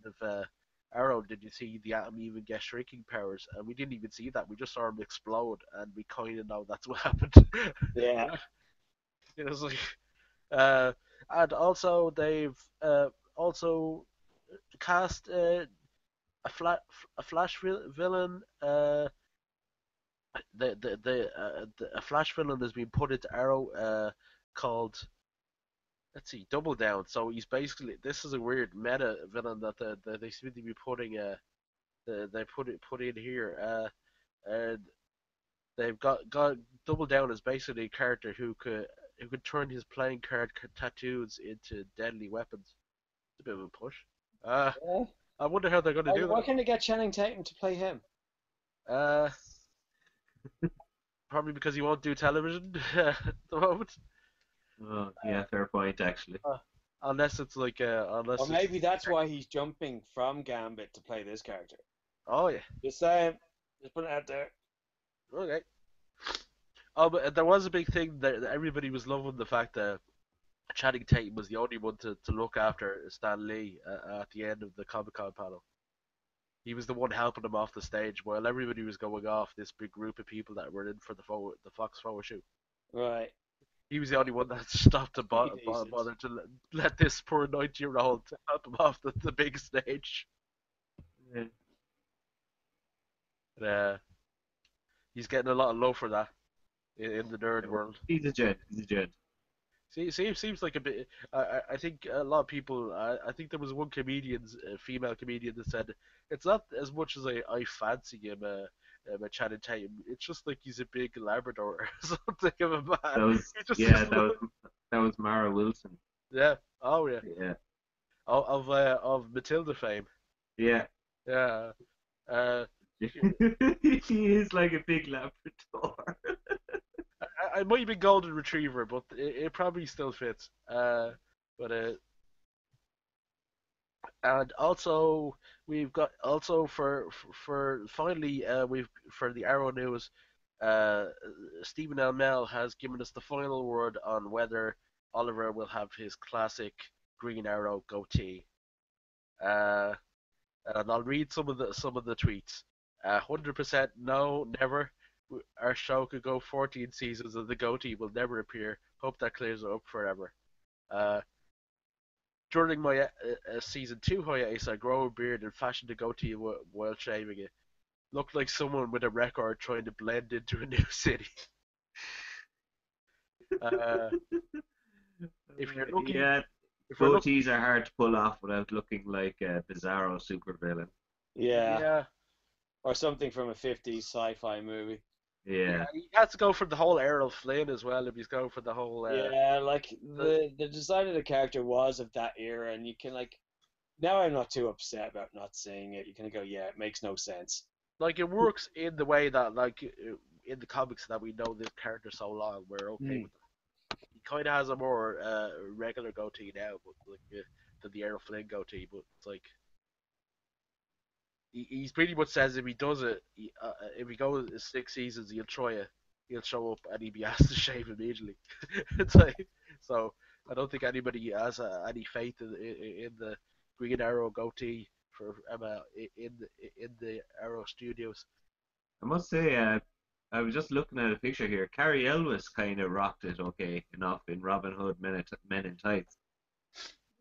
of Arrow did you see the Atom even get shrinking powers, and we didn't even see that. We just saw him explode, and we kind of know that's what happened. Yeah. you know, it's like, uh, and also they've also cast a Flash villain. A Flash villain has been put into Arrow. Called, let's see, Double Down. So he's basically, this is a weird meta villain that they seem to be putting they put in here. And they've got Double Down is basically a character who could turn his playing card tattoos into deadly weapons. It's a bit of a push. Uh, Yeah. I wonder how they're going to do Why that. can't they get Channing Tatum to play him? Uh, Probably because he won't do television at the moment. Oh, yeah, fair point, actually. Uh, unless it's like Or unless it's maybe that's why he's jumping from Gambit to play this character. oh yeah, Just saying. Just put it out there. okay. Oh, but there was a big thing that everybody was loving the fact that Channing Tatum was the only one to look after Stan Lee at the end of the Comic Con panel. He was the one helping him off the stage while everybody was going off. This big group of people that were in for the Fox photo shoot. Right. He was the only one that stopped to Pretty decent. bother to let this poor 90-year-old help him off the big stage. Yeah. Uh, he's getting a lot of love for that in the nerd world. He's a gent. He's a gent. See, seems like a bit. I think a lot of people. I think there was one comedian, a female comedian, that said it's not as much as I fancy him, a Channing Tatum. It's just like he's a big Labrador or something of a man. That was He just yeah. doesn't look. That was Mara Wilson. Yeah. Oh yeah. Yeah. Of Matilda fame. Yeah. Yeah. Uh, He is like a big Labrador. I might be golden retriever, but it probably still fits. But and also we've got also for finally we've for the Arrow news, uh, Stephen Amell has given us the final word on whether Oliver will have his classic Green Arrow goatee. Uh, and I'll read some of the tweets. 100% no, never. Our show could go 14 seasons and the goatee will never appear. Hope that clears it up forever. Uh, During my season 2 hiatus, I grow a beard and fashioned a goatee while shaving it. Looked like someone with a record trying to blend into a new city. Uh, if you're looking, Yeah, if we're looking, goatees are hard to pull off without looking like a bizarro supervillain. Yeah. yeah, Or something from a 50s sci-fi movie. yeah, Yeah. he has to go for the whole Errol Flynn as well. If he's going for the whole, Yeah, like the design of the character was of that era, and you can like now I'm not too upset about not seeing it. You can go, yeah, it makes no sense. like it works in the way that like in the comics that we know this character so long, we're okay Mm. with it. He kind of has a more regular goatee now, but like than the Errol Flynn goatee. But it's like he's pretty much says if he does it, if he goes 6 seasons, he'll try it. He'll show up and he'll be asked to shave immediately. It's like so. I don't think anybody has any faith in the Green Arrow goatee for Emma in the Arrow Studios. I must say, I was just looking at a picture here. Carrie Elwes kind of rocked it okay enough in Robin Hood Men in Tights.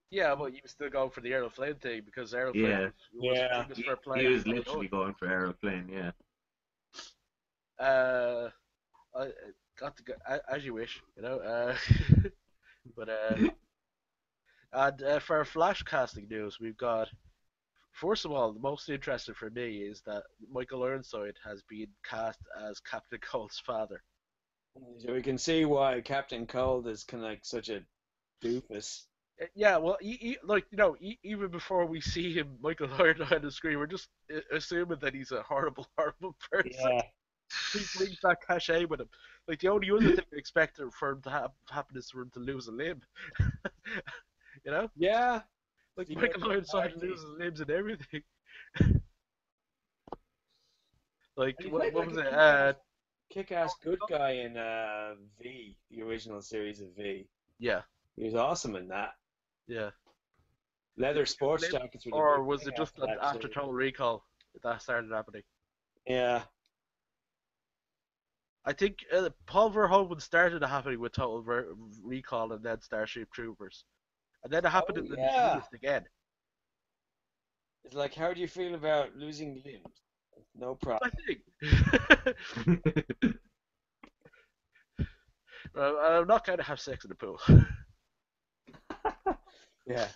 Yeah, but you still going for the Errol Flynn thing because Errol Flynn Yeah, was Yeah. famous he, for he playing was Robin Hood. literally going for Errol Flynn. Yeah. Uh, I got to go as you wish, you know. But and for our flash casting news, we've got first of all the most interesting for me is that Michael Ironside has been cast as Captain Cold's father. So we can see why Captain Cold is kind of like such a doofus. Yeah, well, like you know, even before we see him, Michael Ironside on the screen, we're just assuming that he's a horrible, horrible person. Yeah. He brings that cachet with him. Like the only other thing I expect for him to happen is for him to lose a limb. You know, Yeah. like He goes Michael to a Ironside party. loses limbs and everything. Like And he what played what like was a it? kick-ass good guy in V, the original series of V. Yeah, He was awesome in that. yeah. leather sports Flip, jackets were the big or was thing it just after that after too. Total Recall that started happening? Yeah. I think Paul Verhoeven started happening with Recall and then Starship Troopers, and then it happened Oh in the yeah. newest again. It's like, how do you feel about losing limbs? No I problem. think. I'm not going to have sex in the pool. Yeah.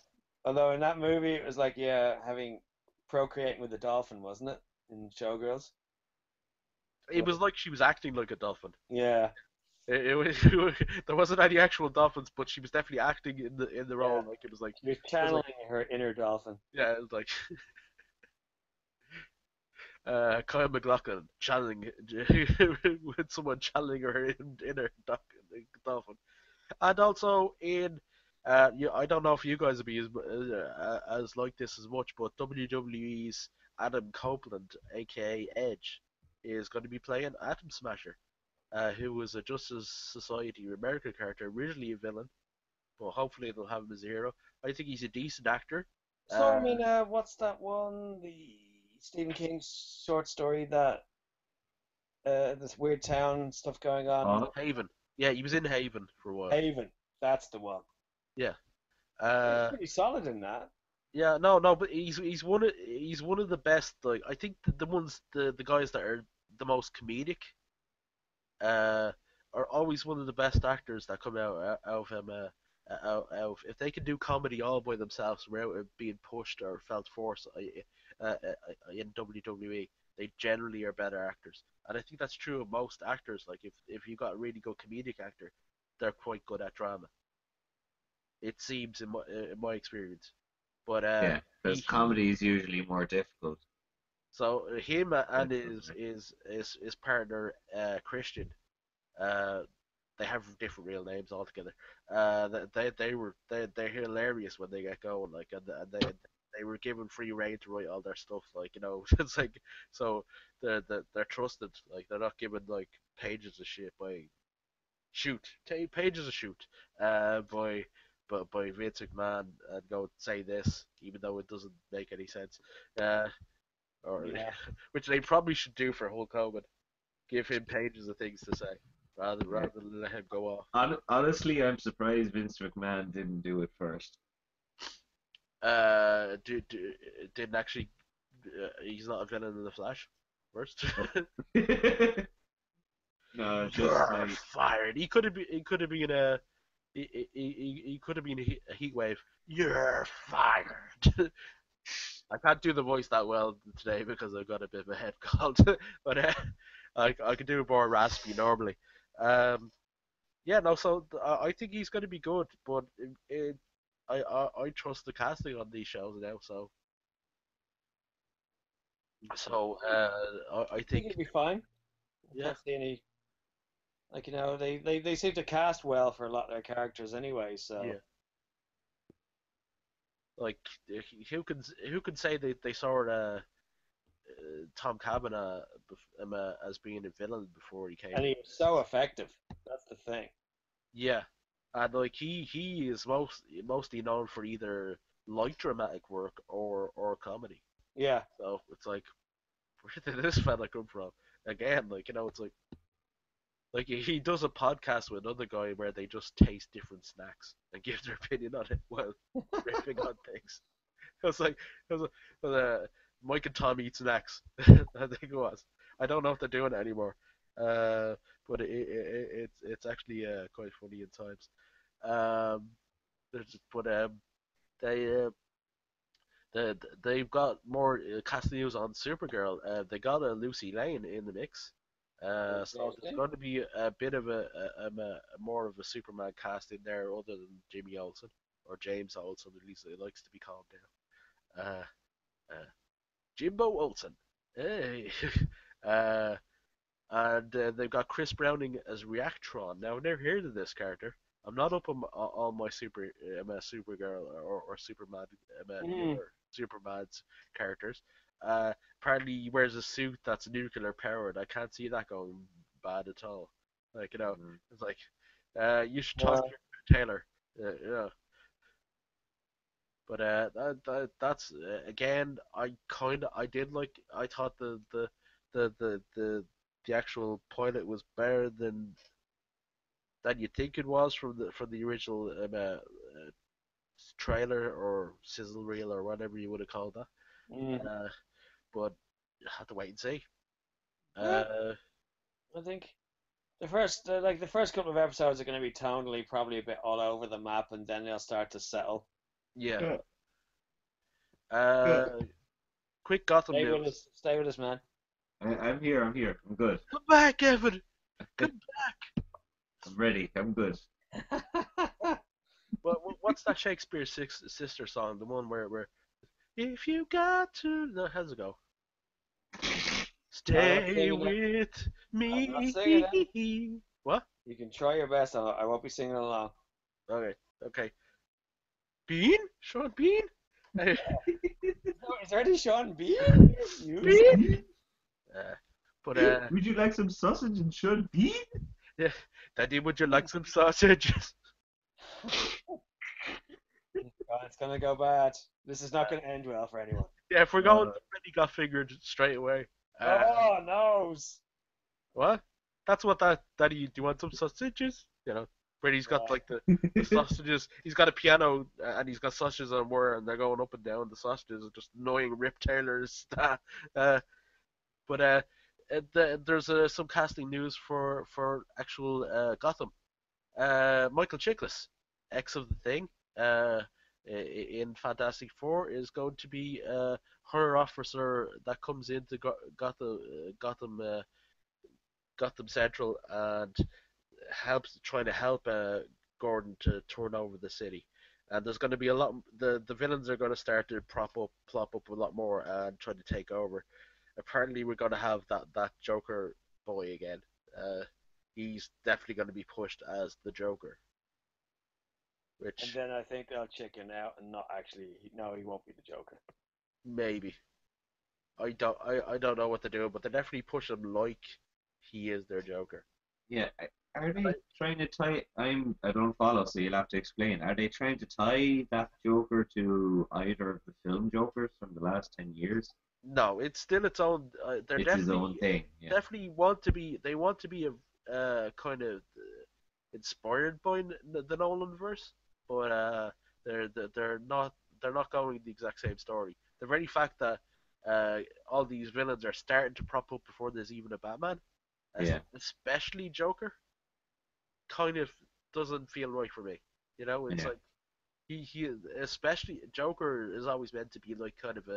Although in that movie, it was like, yeah, having procreating with a dolphin, wasn't it? In Showgirls. It was like she was acting like a dolphin. Yeah. It was there wasn't any actual dolphins, but she was definitely acting in the Yeah. role. Like She was it was like channeling her inner dolphin. yeah, it was like Kyle MacLachlan channeling with someone channeling her inner dolphin. And also in I don't know if you guys will be as like this as much, but WWE's Adam Copeland, aka Edge, is going to be playing Atom Smasher, who was a Justice Society America character, originally a villain, but hopefully they'll have him as a hero. I think he's a decent actor. So, I Uh, mean, what's that one? The Stephen King short story that this weird town stuff going on. Oh, Haven, yeah, he was in Haven for a while. Haven. That's the one. Yeah. He's Uh, pretty solid in that. Yeah, no, but he's one of the best. Like I think the ones the guys that are the most comedic, uh, are always one of the best actors that come out of if they can do comedy all by themselves without it being pushed or felt force in WWE, they generally are better actors, and I think that's true of most actors. Like if you got a really good comedic actor, they're quite good at drama. It seems in my experience, but yeah, he because he comedy is usually more difficult. So him and his Definitely. his his, his partner Christian, uh, they have different real names altogether. They're hilarious when they get going. Like and they were given free reign to write all their stuff. Like it's like so they're trusted. Like they're not given like pages of shit by shoot pages of shoot by by Vince McMahon and go say this even though it doesn't make any sense. Uh, or Yeah. which they probably should do for Hulk Hogan. Give him pages of things to say Yeah. rather than let him go off. Honestly, I'm surprised Vince McMahon didn't do it first. Didn't actually. He's not a villain in the Flash. First, No, just you're like fired. He could have been. He could have been a. He could have been a heat wave. You're fired. I can't do the voice that well today because I've got a bit of a head cold, but I can do it more raspy normally. Um, yeah, no, so I think he's going to be good, but I trust the casting on these shows now. I I think think he'll be fine. I yeah, can't see any. Like, they seem to cast well for a lot of their characters anyway, so. yeah. Like who can say they saw Tom Cavanagh as being a villain before he came And in? he was so effective. That's the thing. Yeah, and like he is mostly known for either light dramatic work or comedy. Yeah. So it's like, where did this fella come from? Again, like it's like he does a podcast with another guy where they just taste different snacks and give their opinion on it while riffing on things. It was like Mike and Tom eat snacks. I think it was. I don't know if they're doing it anymore. Uh, but it's actually quite funny at times. Um, but they they've got more cast news on Supergirl. They got a Lucy Lane in the mix. So there's Interesting. going to be a bit of a more of a Superman cast in there, other than Jimmy Olsen or James Olsen, at least he likes to be called now. Uh, Jimbo Olsen. Hey. uh, and they've got Chris Browning as Reactron. Now, I've never heard of this character. I'm not up on my my Supergirl or Superman, the Mm. other Superman's characters. Apparently, he wears a suit that's nuclear powered. I can't see that going bad at all. Like, mm, it's like, you should talk Uh, to Taylor. Yeah, But that's again, I did like. I thought the the the the actual pilot was better than you think it was from the original trailer or sizzle reel or whatever you would have called that. Mm. Uh, but you have to wait and see. Yeah, Uh, I think the first couple of episodes are going to be tonally probably a bit all over the map, and then they'll start to settle. yeah. Yeah, yeah. Uh, quick Gotham news. Stay with us, man. I'm here. I'm here. I'm good. Come back, Evan. Come. I'm ready. I'm good. What's that Shakespeare sister song? The one where if you got to, no, how's it go? I'm not Stay singing it. with I'm not me. singing it. What? You can try your best. I won't be singing along. Okay, okay. Bean? Sean Bean? Uh, No, is there any Sean Bean? You Bean? say? Uh, but Would you like some sausage and short bean? yeah, Daddy, would you like some sausages? Oh, it's gonna go bad. This is not gonna end well for anyone. Yeah, if we're going, Uh, Daddy got figured straight away. Oh no! What? That's what that Daddy. Do you want some sausages? You know, where he's got like the sausages. He's got a piano and he's got sausages on where and they're going up and down. The sausages are just annoying Rip Taylors. uh, but there's some casting news for actual Gotham. Michael Chiklis, ex of the Thing, in Fantastic Four, is going to be a horror officer that comes into Gotham Central and trying to help Gordon to turn over the city. And there's going to be a lot. The villains are going to start to plop up a lot more and try to take over. Apparently, we're going to have that Joker boy again. Uh, he's definitely going to be pushed as the Joker, And which then I think they'll chicken out and not actually. No, he won't be the Joker. maybe I don't know what to do, but they definitely push him like he is their Joker. yeah. Are And they trying to tie? I don't follow, so you'll have to explain. Are they trying to tie that Joker to either of the film Jokers from the last 10 years? no, it's still its own. They're It's his own definitely thing. Yeah. definitely want to be. They want to be a kind of inspired by the Nolan verse, but they're not. They're not going the exact same story. The very fact that all these villains are starting to prop up before there's even a Batman, Yeah. especially Joker, kind of doesn't feel right for me. You know, it's Yeah. like he especially Joker is always meant to be like kind of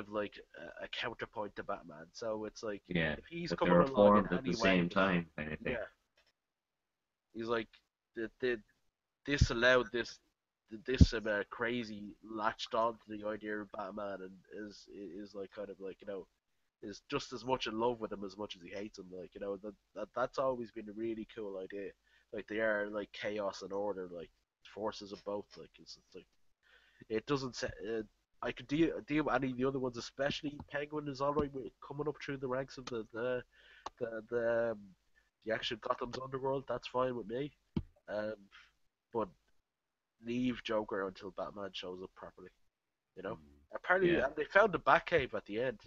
like a counterpoint to Batman. So it's like Yeah. if he's But coming they're along in formed at the any way, same time, kind of thing. yeah, he's like this allowed this crazy latched on to the idea of Batman and is like kind of like is just as much in love with him as much as he hates him. Like that's always been a really cool idea. Like they are like chaos and order, like forces of both. Like it's like it doesn't say. I could deal with any of the other ones, especially Penguin is alright with coming up through the ranks of the the actual Gotham's underworld. That's fine with me. Um, but leave Joker until Batman shows up properly. You know. Apparently, Yeah. and they found the Batcave at the end,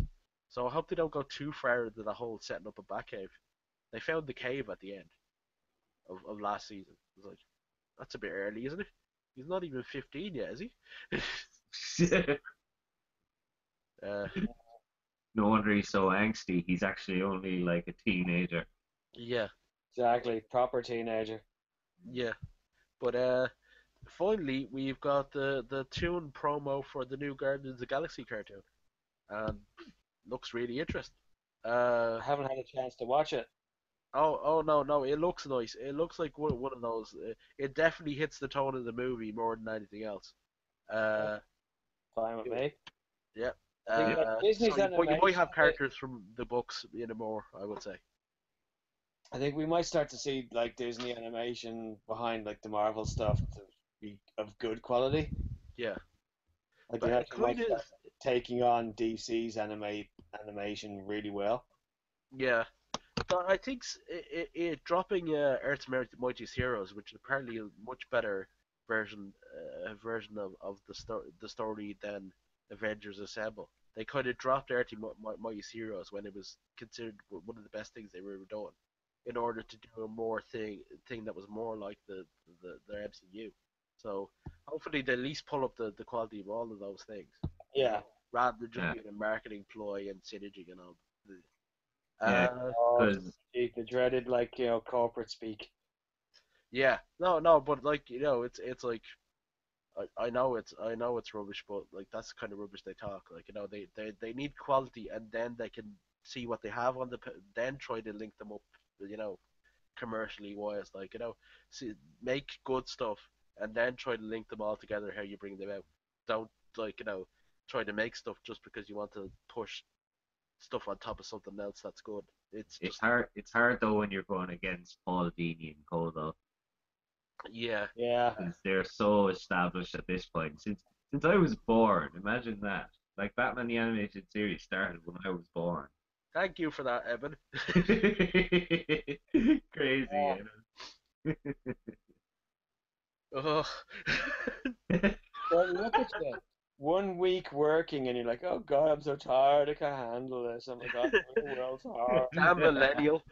so I hope they don't go too far into the whole setting up a Batcave. They found the cave at the end of last season. It's like that's a bit early, isn't it? He's not even 15 yet, is he? uh, No wonder he's so angsty. He's actually only like a teenager. yeah, Exactly, proper teenager. yeah. But finally, we've got the tune promo for the new Guardians of the Galaxy cartoon, and looks really interesting. Uh, I haven't had a chance to watch it. oh no, it looks nice. It looks like one of those. It definitely hits the tone of the movie more than anything else. That's Uh, fine with me. yeah. I think like So Disney's you might animation. have characters from the books in it more, I would say. I think we might start to see like Disney animation behind like the Marvel stuff to be of good quality. Yeah, Like they but it actually might kind of start taking on DC's animation really well. yeah. But I think it dropping Earth's Mightiest Heroes, which is apparently much better. version of the story than Avengers Assemble. They kind of dropped Earthy Mighty's Heroes when it was considered one of the best things they were ever doing, in order to do a more thing that was more like the MCU. So hopefully they at least pull up the quality of all of those things, you Yeah. know, rather than just Yeah, being a marketing ploy and synergy and all. yeah, Uh, Oh, because the dreaded, like, corporate speak. yeah, no, but like it's like I know it's rubbish, but like that's the kind of rubbish they talk. Like they need quality, and then they can see what they have on then try to link them up, you know, commercially wise. Like see, make good stuff, and then try to link them all together. How you bring them out. Don't like try to make stuff just because you want to push stuff on top of something else that's good. It's it's just hard. It's hard though when you're going against Paul Dini and Cole, yeah. Yeah. because they're so established at this point. Since I was born, imagine that. Like Batman the animated series started when I was born. Thank you for that, Evan. Crazy, Ugh. you Well, look at you. 1 week working, and you're like, oh God, I'm so tired. I can't handle this. Oh my God, the world's hard. Damn millennial.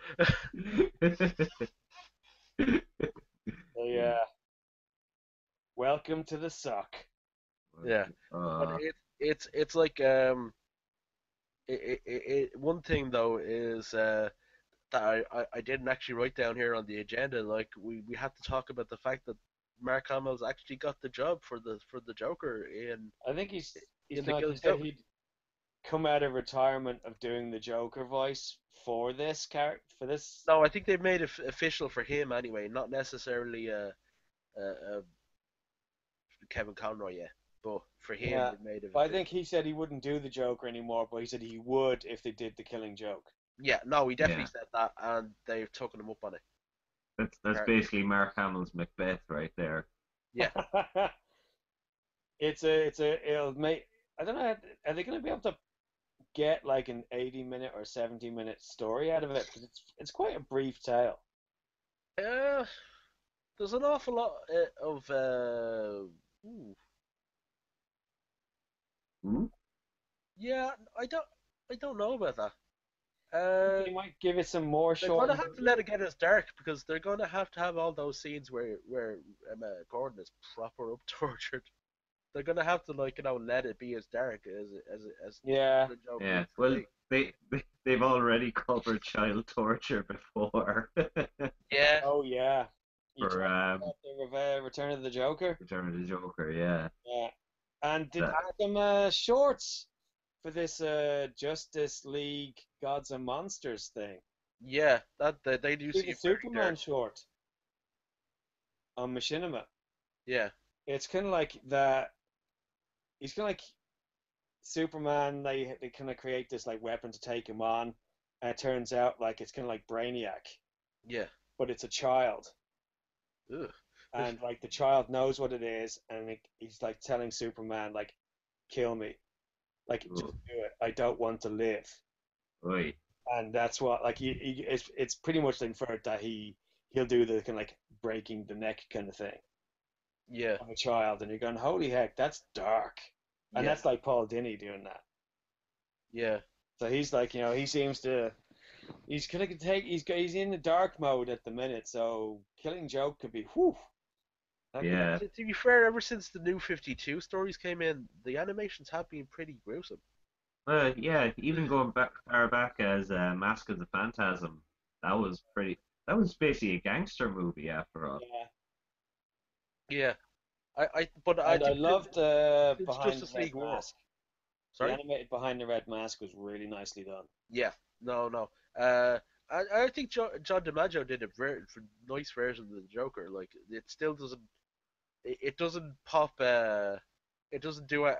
So yeah, welcome to the suck. Yeah, but uh, it's like one thing though is that I didn't actually write down here on the agenda. Like we have to talk about the fact that Mark Hamill's actually got the job for the Joker I think he's in the kind of, he Killing said Joke. he'd come out of retirement of doing the Joker voice for this character, for this. No, I think they've made it official for him anyway, not necessarily Kevin Conroy yet, but for him Yeah, they made it but I official. think he said he wouldn't do the Joker anymore, but he said he would if they did the Killing Joke. Yeah, no, he definitely yeah, said that, and they've taken him up on it. that's basically Mark Hamill's Macbeth right there. Yeah, It'll make. I don't know. Are they going to be able to get like an 80-minute or 70-minute story out of it? Because it's quite a brief tale. uh, there's an awful lot of ooh, Ooh, yeah, I don't know about that. They might give it some more They're short gonna and have to sweet. let it get as dark because they're gonna have to have all those scenes where Gordon is proper up tortured. They're gonna have to let it be as dark as Yeah, the joke yeah. needs to Well, be. they've already covered child torture before Yeah, oh yeah. You for talking about the Return of the Joker? Return of the Joker. Yeah, Yeah. And did that some shorts for this Justice League Gods and Monsters thing. yeah, that they do See the seem very Superman dark. short on Machinima. Yeah, It's kind of like that. He's kind of like Superman. They kind of create this like weapon to take him on, and it turns out like it's kind of like Brainiac, yeah. but it's a child, Ugh. and like the child knows what it is, and he's like telling Superman like, "Kill me, like just oh, do it. I don't want to live." oi, And that's what like it's pretty much inferred that he'll do the kind of like breaking the neck kind of thing Yeah, of a child, and you're going, holy heck, that's dark, and yeah, that's like Paul Dini doing that. yeah, So he's like, he seems to he's gonna take he's in the dark mode at the minute. So Killing Joke could be whew. That could yeah. To be fair, ever since the new 52 stories came in, the animations have been pretty gruesome. Yeah. Even going back far back as Mask of the Phantasm, that was pretty. That was basically a gangster movie after all. yeah. Yeah, but I And I think loved since Behind the Justice Red League War. Mask. The Sorry? animated Behind the Red Mask was really nicely done. Yeah, no. I think John DiMaggio did a very nice version of the Joker. Like it still doesn't it doesn't pop it doesn't do it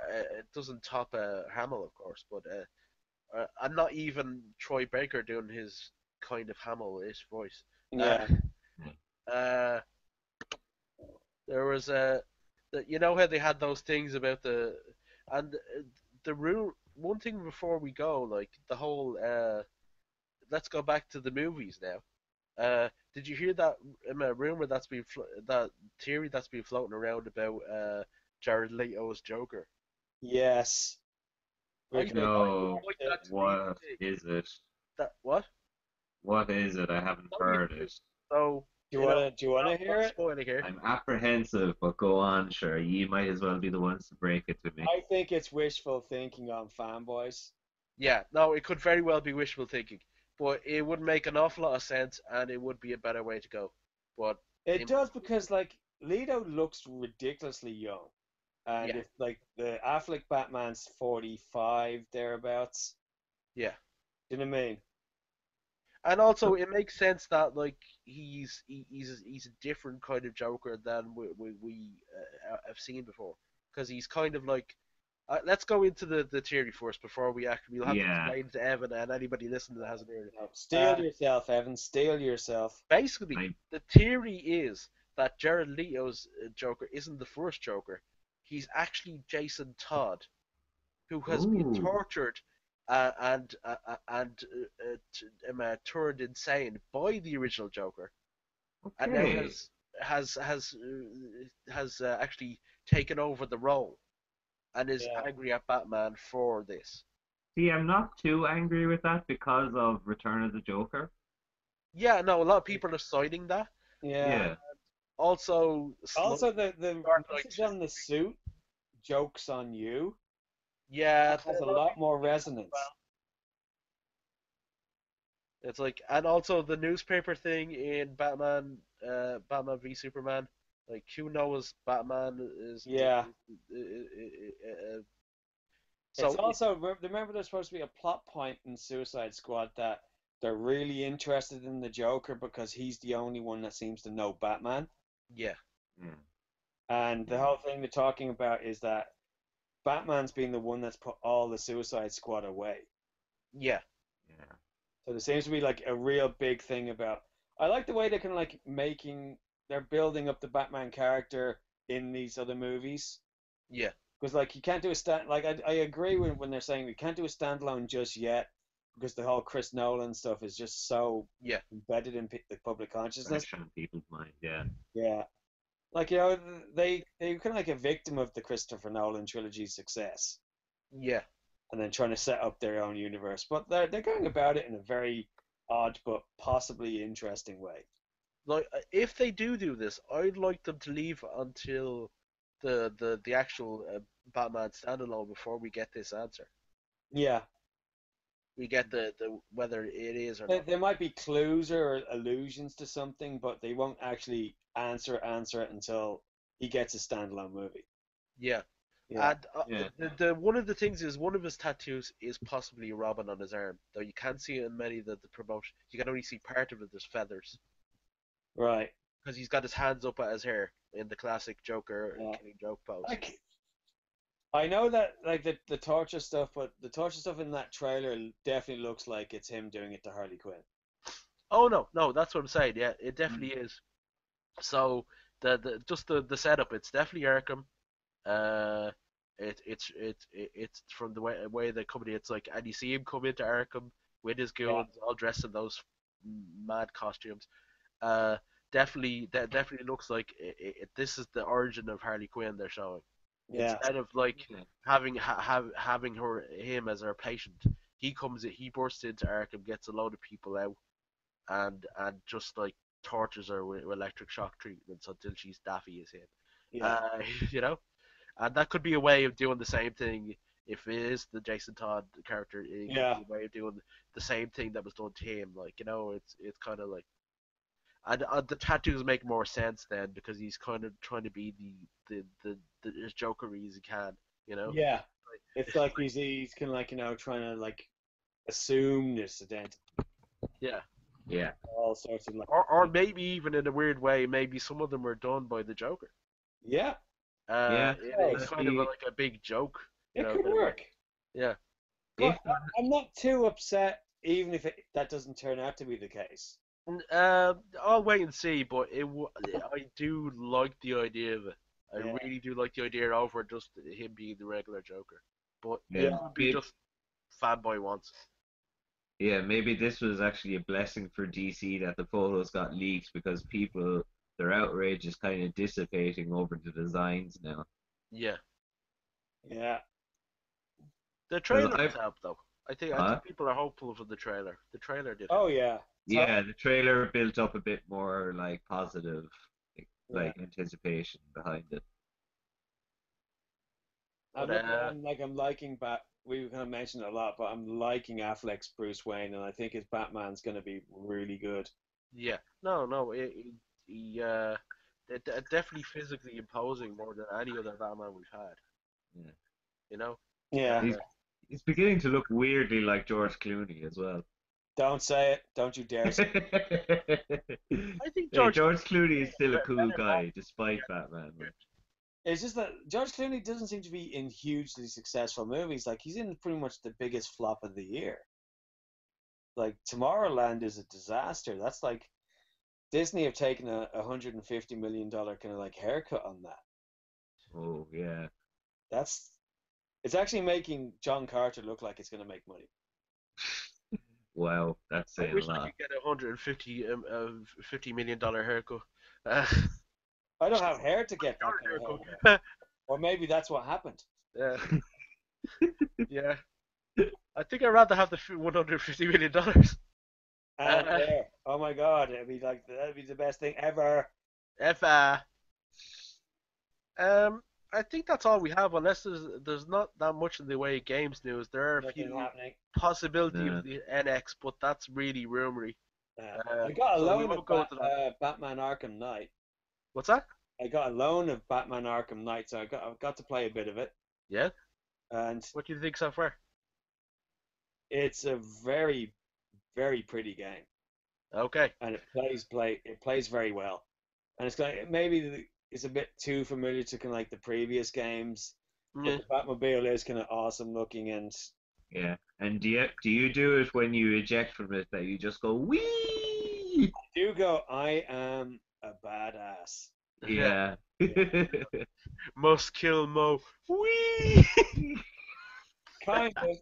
doesn't top Hamill of course, but and not even Troy Baker doing his kind of Hamill-ish voice. Uh, Yeah, uh, there was you know how they had those things about and the rule. One thing before we go, like the whole let's go back to the movies now. Did you hear that rumor that theory that's been floating around about Jared Leto's Joker? Yes, I because think I would No, like uh, that to be what big. is it? That what? What is it? I haven't No, heard it. so do you you know, wanna do you wanna hear not it? spoiling here. I'm apprehensive, but go on, sure. You might as well be the ones to break it to me. I think it's wishful thinking on fanboys. Yeah, no, it could very well be wishful thinking, but it would make an awful lot of sense, and it would be a better way to go. But It in, does because like Leto looks ridiculously young, and yeah, if like the Affleck Batman's 45 thereabouts, yeah. do you know what I mean? And also, it makes sense that like he's a different kind of Joker than we have seen before, because he's kind of like. Let's go into the theory first before we'll have to Yeah. explain to Evan and anybody listening that hasn't heard it. No, steel Uh, yourself, Evan. Steel yourself. Basically, I the theory is that Jared Leto's Joker isn't the first Joker. He's actually Jason Todd, who has been Ooh. tortured and turned insane by the original Joker, and now Okay. has actually taken over the role and is Yeah, angry at Batman for this. See, I'm not too angry with that because of Return of the Joker. Yeah, no, a lot of people are citing that. yeah. And Yeah. also, Also, the Dark Knight message on the suit, "Jokes on you," yeah, that has a lot more resonance. it's like, and also the newspaper thing in Batman v Superman. Like, who knows Batman is. Yeah. It's So, also remember there's supposed to be a plot point in Suicide Squad that they're really interested in the Joker because he's the only one that seems to know Batman. yeah, Yeah. And the Hmm. whole thing they're talking about is that Batman's been the one that's put all the Suicide Squad away. yeah, Yeah. So there seems to be like a real big thing about. I like the way they're kind of like they're building up the Batman character in these other movies. yeah, Because like you can't do a I agree when they're saying we can't do a standalone just yet because the whole Chris Nolan stuff is just so yeah, embedded in the public consciousness. Fresh on people's mind. Yeah. Yeah, like they kind of like a victim of the Christopher Nolan trilogy's success, yeah. and then trying to set up their own universe. But they're going about it in a very odd but possibly interesting way. Like, if they do this, I'd like them to leave until the actual Batman standalone before we get this answer. Yeah, We get the whether it is or not. there might be clues or allusions to something, but they won't actually answer it until he gets a standalone movie. Yeah. Yeah, And Yeah. the one of the things is one of his tattoos is possibly a robin on his arm, though you can't see it in many of the promotion. You can only see part of it. There's feathers right. because he's got his hands up at his hair in the classic Joker Yeah. killing joke pose. Like I know that like the torture stuff, but the torture stuff in that trailer definitely looks like it's him doing it to Harley Quinn. Oh no, no, that's what I'm saying. Yeah, it Mm. definitely is. So the just the setup, it's definitely Arkham. Uh, it's from the way the company. It's like, and you see him come into Arkham with his Yeah, goons, all dressed in those mad costumes. Uh, definitely that definitely looks like this is the origin of Harley Quinn they're showing. yeah, Instead of like Yeah. having him as our patient, he bursts into Arkham, gets a load of people out, and just like tortures her with electric shock treatments until she's daffy as him. yeah, Uh, you know, and that could be a way of doing the same thing. If it is the Jason Todd character, it could yeah, be a way of doing the same thing that was done to him. Like, it's kind of like, and the tattoos make more sense then because he's kind of trying to be the as jokery as he can. You know, yeah. It's like he's kind of like trying to like assume this identity, yeah. Yeah. all sorts of like Or maybe even in a weird way, maybe some of them were done by the Joker. yeah. Yeah. It's kind of See, like a big joke, It could kind of way. work, Yeah. if but I'm not too upset even if that doesn't turn out to be the case. I'll wait and see, but I do like the idea of it. I Yeah, really do like the idea over just him being the regular Joker. But yeah, it yeah, could be if just fanboy wants. Yeah, maybe this was actually a blessing for DC that the photos got leaked because their outrage is kind of dissipating over the designs now. Yeah, Yeah. the Because trailer I've, did help though. I think huh? people are hopeful for the trailer. The trailer did Oh help. yeah. Yeah, the trailer built up a bit more like positive, Yeah. anticipation behind it. But I'm liking we kind of mentioned it a lot, but I'm liking Affleck's Bruce Wayne, and I think his Batman's going to be really good. yeah, no, no, he definitely physically imposing more than any other Batman we've had. Yeah. You know, Yeah. He's uh, he's beginning to look weirdly like George Clooney as well. Don't say it. Don't you dare say I think Hey, George George Clooney Clooney is played still a a cool better role. guy despite Yeah, Batman, man. it. It's just that George Clooney doesn't seem to be in hugely successful movies. Like he's in pretty much the biggest flop of the year. Like Tomorrowland is a disaster. That's like Disney have taken a $150 million kind of like haircut on that. Oh yeah. That's it's actually making John Carter look like it's going to make money. Wow, that's I saying a wish I lot. could get $150 million haircut. Uh, I don't have hair to get that dollar kind of haircut, haircut. or maybe that's what happened. Yeah, yeah. I think I'd rather have the $150 million. And Uh, hair. Oh my God, that'd be the best thing ever. if I think that's all we have, unless there's not that much in the way of games news. There are a Nothing few happening. possibility of Nah. the NX, but that's really rumory. I got a So we loan won't of go into that. Batman Arkham Knight. What's that? I got a loan of Batman Arkham Knight, so I've got to play a bit of it, Yeah. and What do you think so far? it's a very, very pretty game, Okay. and it plays very well, and it's like maybe it's a bit too familiar to kind of like the previous games, but Yeah. the Batmobile is kind of awesome looking, and Yeah. And do you do it when you eject from it that you just go wee? do go. I am a badass. Yeah. Yeah, Must kill Mo. Wee. kind of,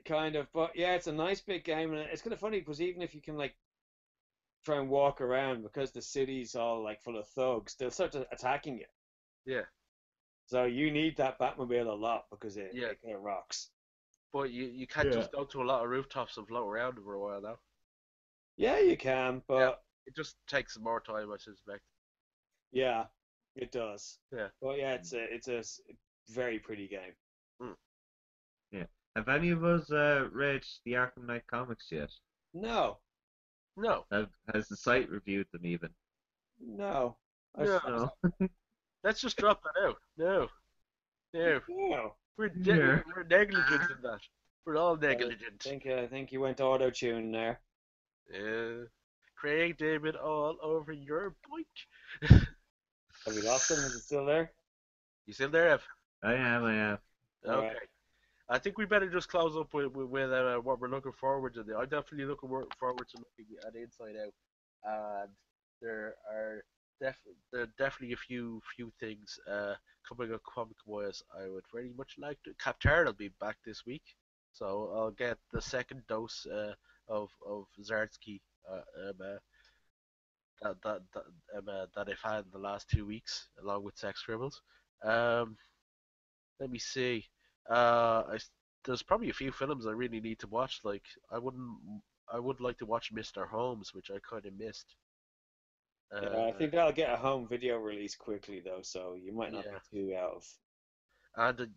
kind of, but yeah, it's a nice big game, and it's kind of funny because even if you can like try and walk around because the city's all like full of thugs, they'll start attacking you. Yeah. So you need that Batmobile a lot because Yeah. it kind of rocks. But you can't Yeah. just go to a lot of rooftops and float around for a while now. Yeah, you can, Yeah. but It just takes more time, I suspect. yeah, it does. Yeah. But yeah, it's a very pretty game. Mm. Yeah. Have any of us read the Arkham Knight comics yet? No, No. Has the site reviewed them even? no, No. No. Let's just drop that out. No. No. no. Yeah. We're negligent in that. We're all negligent. I think you went auto tune there. Craig David all over your bike. Have we lost him? Is he still there? You still there, Ev? I am. All right. Okay. I think we better just close up with what we're looking forward to. I'm definitely looking forward to looking at Inside Out, and there are definitely a few things coming up comic wise. I would very much like to. Captain will be back this week, so I'll get the second dose of Zardsky that I've had in the last 2 weeks, along with Sex Criminals. Um, Let me see. There's probably a few films I really need to watch. Like I would like to watch Mr. Holmes, which I kind of missed. Yeah, I Uh, think that'll get a home video release quickly though, so you might not be yeah, too out of. and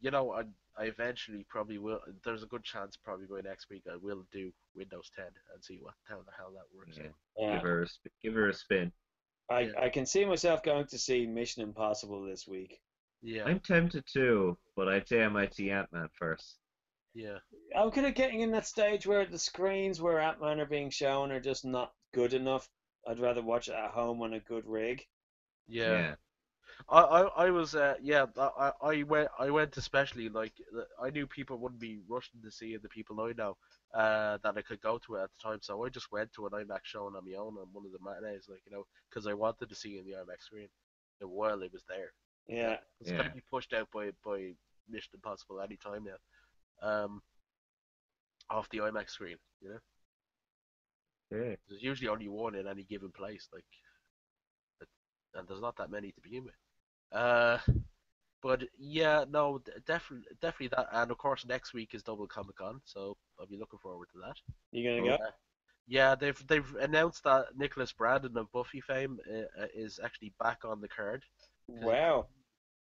I eventually probably will. There's a good chance probably by next week I will do Windows 10 and see what how the hell that works Yeah. out. Yeah, Give her a spin. Yeah, I can see myself going to see Mission Impossible this week. yeah, I'm tempted too, but I'd say I might see Ant-Man first. yeah, I'm kind of getting in that stage where the screens where Ant-Man are being shown are just not good enough. I'd rather watch it at home on a good rig. yeah. Yeah. I was yeah I went especially like I knew people wouldn't be rushing to see it, the people I know that I could go to it at the time, so I just went to an IMAX showing on my own on one of the matinees, like because I wanted to see it in the IMAX screen and while it was there. Yeah, It's gonna Yeah. be pushed out by Mission Impossible any time now. Um, off the IMAX screen. You know, Okay. there's usually only one in any given place, like, and there's not that many to begin with. Uh, but yeah, no, definitely that, and of course next week is Double Comic Con, so I'll be looking forward to that. You gonna Oh, go? Yeah, they've announced that Nicholas Brandon of Buffy fame is actually back on the card because Wow.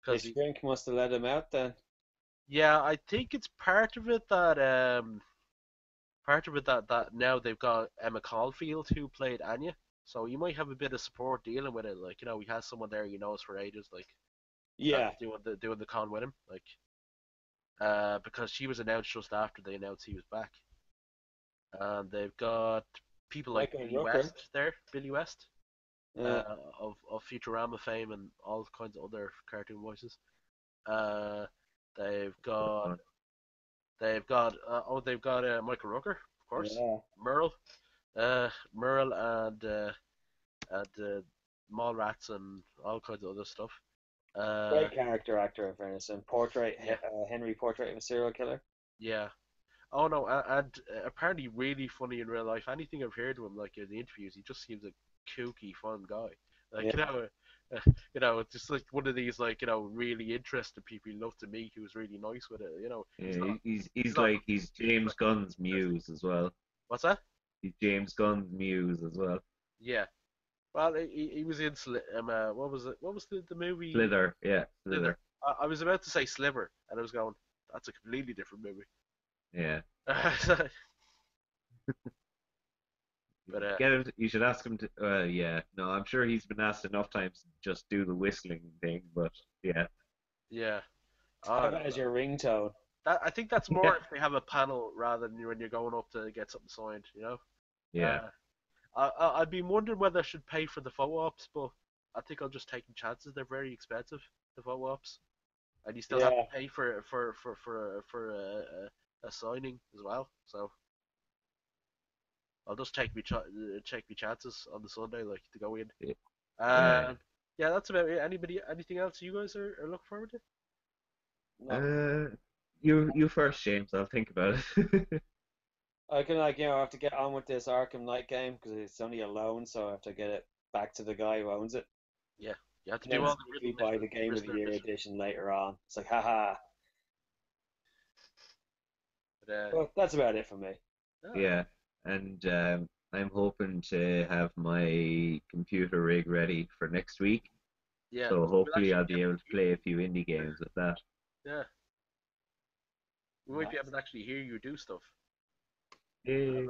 The because shrink must have let him out then. yeah, I think it's part of it that now they've got Emma Caulfield who played Anya, so you might have a bit of support dealing with it. Like, he has someone there he knows for ages, like, that's Yeah. doing the con with him, like, because she was announced just after they announced he was back, and they've got people like Michael Billy Rooker. West there, Billy West, Uh, of Futurama fame and all kinds of other cartoon voices. Uh, they've got God. they've got Michael Rooker, of course, yeah. Merle, Merle and Mallrats and all kinds of other stuff. Uh, Great character actor in fairness. And yeah, Henry Portrait of a Serial Killer. yeah. Oh no, and apparently really funny in real life. Anything I've heard of him, like in the interviews, he just seems a kooky, fun guy. Like, Yeah. it's just like one of these, like, really interesting people you love to meet who's really nice with it. Yeah, he's he's not like he's he's James not Gunn's interesting. muse as well. What's that? He's James Gunn's muse as well. Yeah. Well, he was in what was it? What was the movie? Slither, yeah, Slither. Slither, I was about to say Sliver, and I was going, that's a completely different movie. yeah. But Get him. You should ask him to. Yeah, no, I'm sure he's been asked enough times to just do the whistling thing. But yeah, yeah. Oh Have it no, as your ringtone. I think that's yeah, more if they have a panel rather than when you're going up to get something signed. yeah. Uh, I've been wondering whether I should pay for the photo ops, but I think I'll just take the chances. They're very expensive, the photo ops, and you still have to Yeah. pay for a signing as well. So I'll just take me chances on the Sunday, like, to go in. Yeah. Yeah. Um, yeah, that's about it. Anything else you guys are looking forward to? Not Uh, you first, James. I'll think about it. I can have to get on with this Arkham Knight game because it's only a loan, so I have to get it back to the guy who owns it, Yeah, you have to and do then all the riddle sneakily buy the Game of the Riddler Year mission. edition later on. It's like, haha. But Well, that's about it for me. ah, Yeah, and I'm hoping to have my computer rig ready for next week. yeah, So we'll hopefully actually I'll be be able able to to hear play a you. few indie games with that. Yeah, we might be able Nice. to actually hear you do stuff. Eh,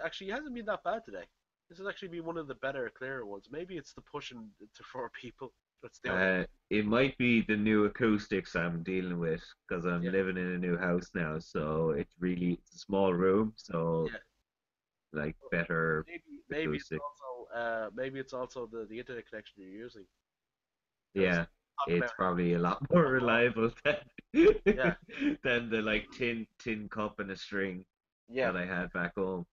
Actually, it hasn't been that bad today. This has actually been one of the better, clearer ones. Maybe it's the pushing to four people that's doing it. it might be the new acoustics I'm dealing with because I'm Yeah, living in a new house now. So it's a small room, so yeah. like better acoustics. Maybe it's also the internet connection you're using. Because Yeah, talking it's about probably a lot more how long. reliable than Yeah, than the like tin cup and a string yeah. that I had back home.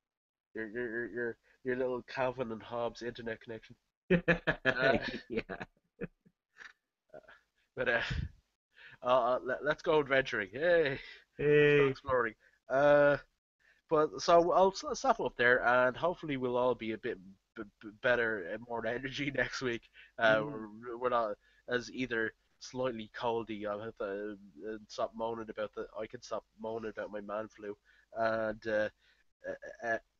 Your little Calvin and Hobbes internet connection. Uh, Yeah. but let's go adventuring. Hey, let's go Hey. exploring. Uh, but so I'll stop up there, and hopefully we'll all be a bit better and more energy next week. Mm. We're not as either slightly coldy. I'll have to stop moaning about the. I can stop moaning about my man flu, and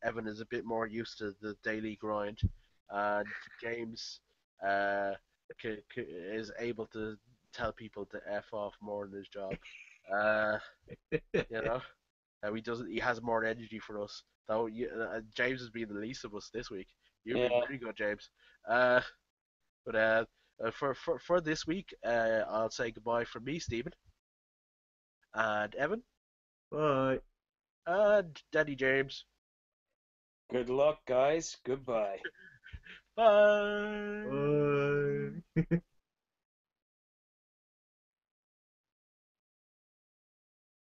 Evan is a bit more used to the daily grind, and James uh, is able to tell people to f off more in his job. Uh, you know, he doesn't. He has more energy for us. Though James has been the least of us this week. You've been Yeah. very good, James. But for this week, I'll say goodbye from me, Stephen, and Evan, Bye. and Daddy James. Good luck, guys. Goodbye. Bye. Bye.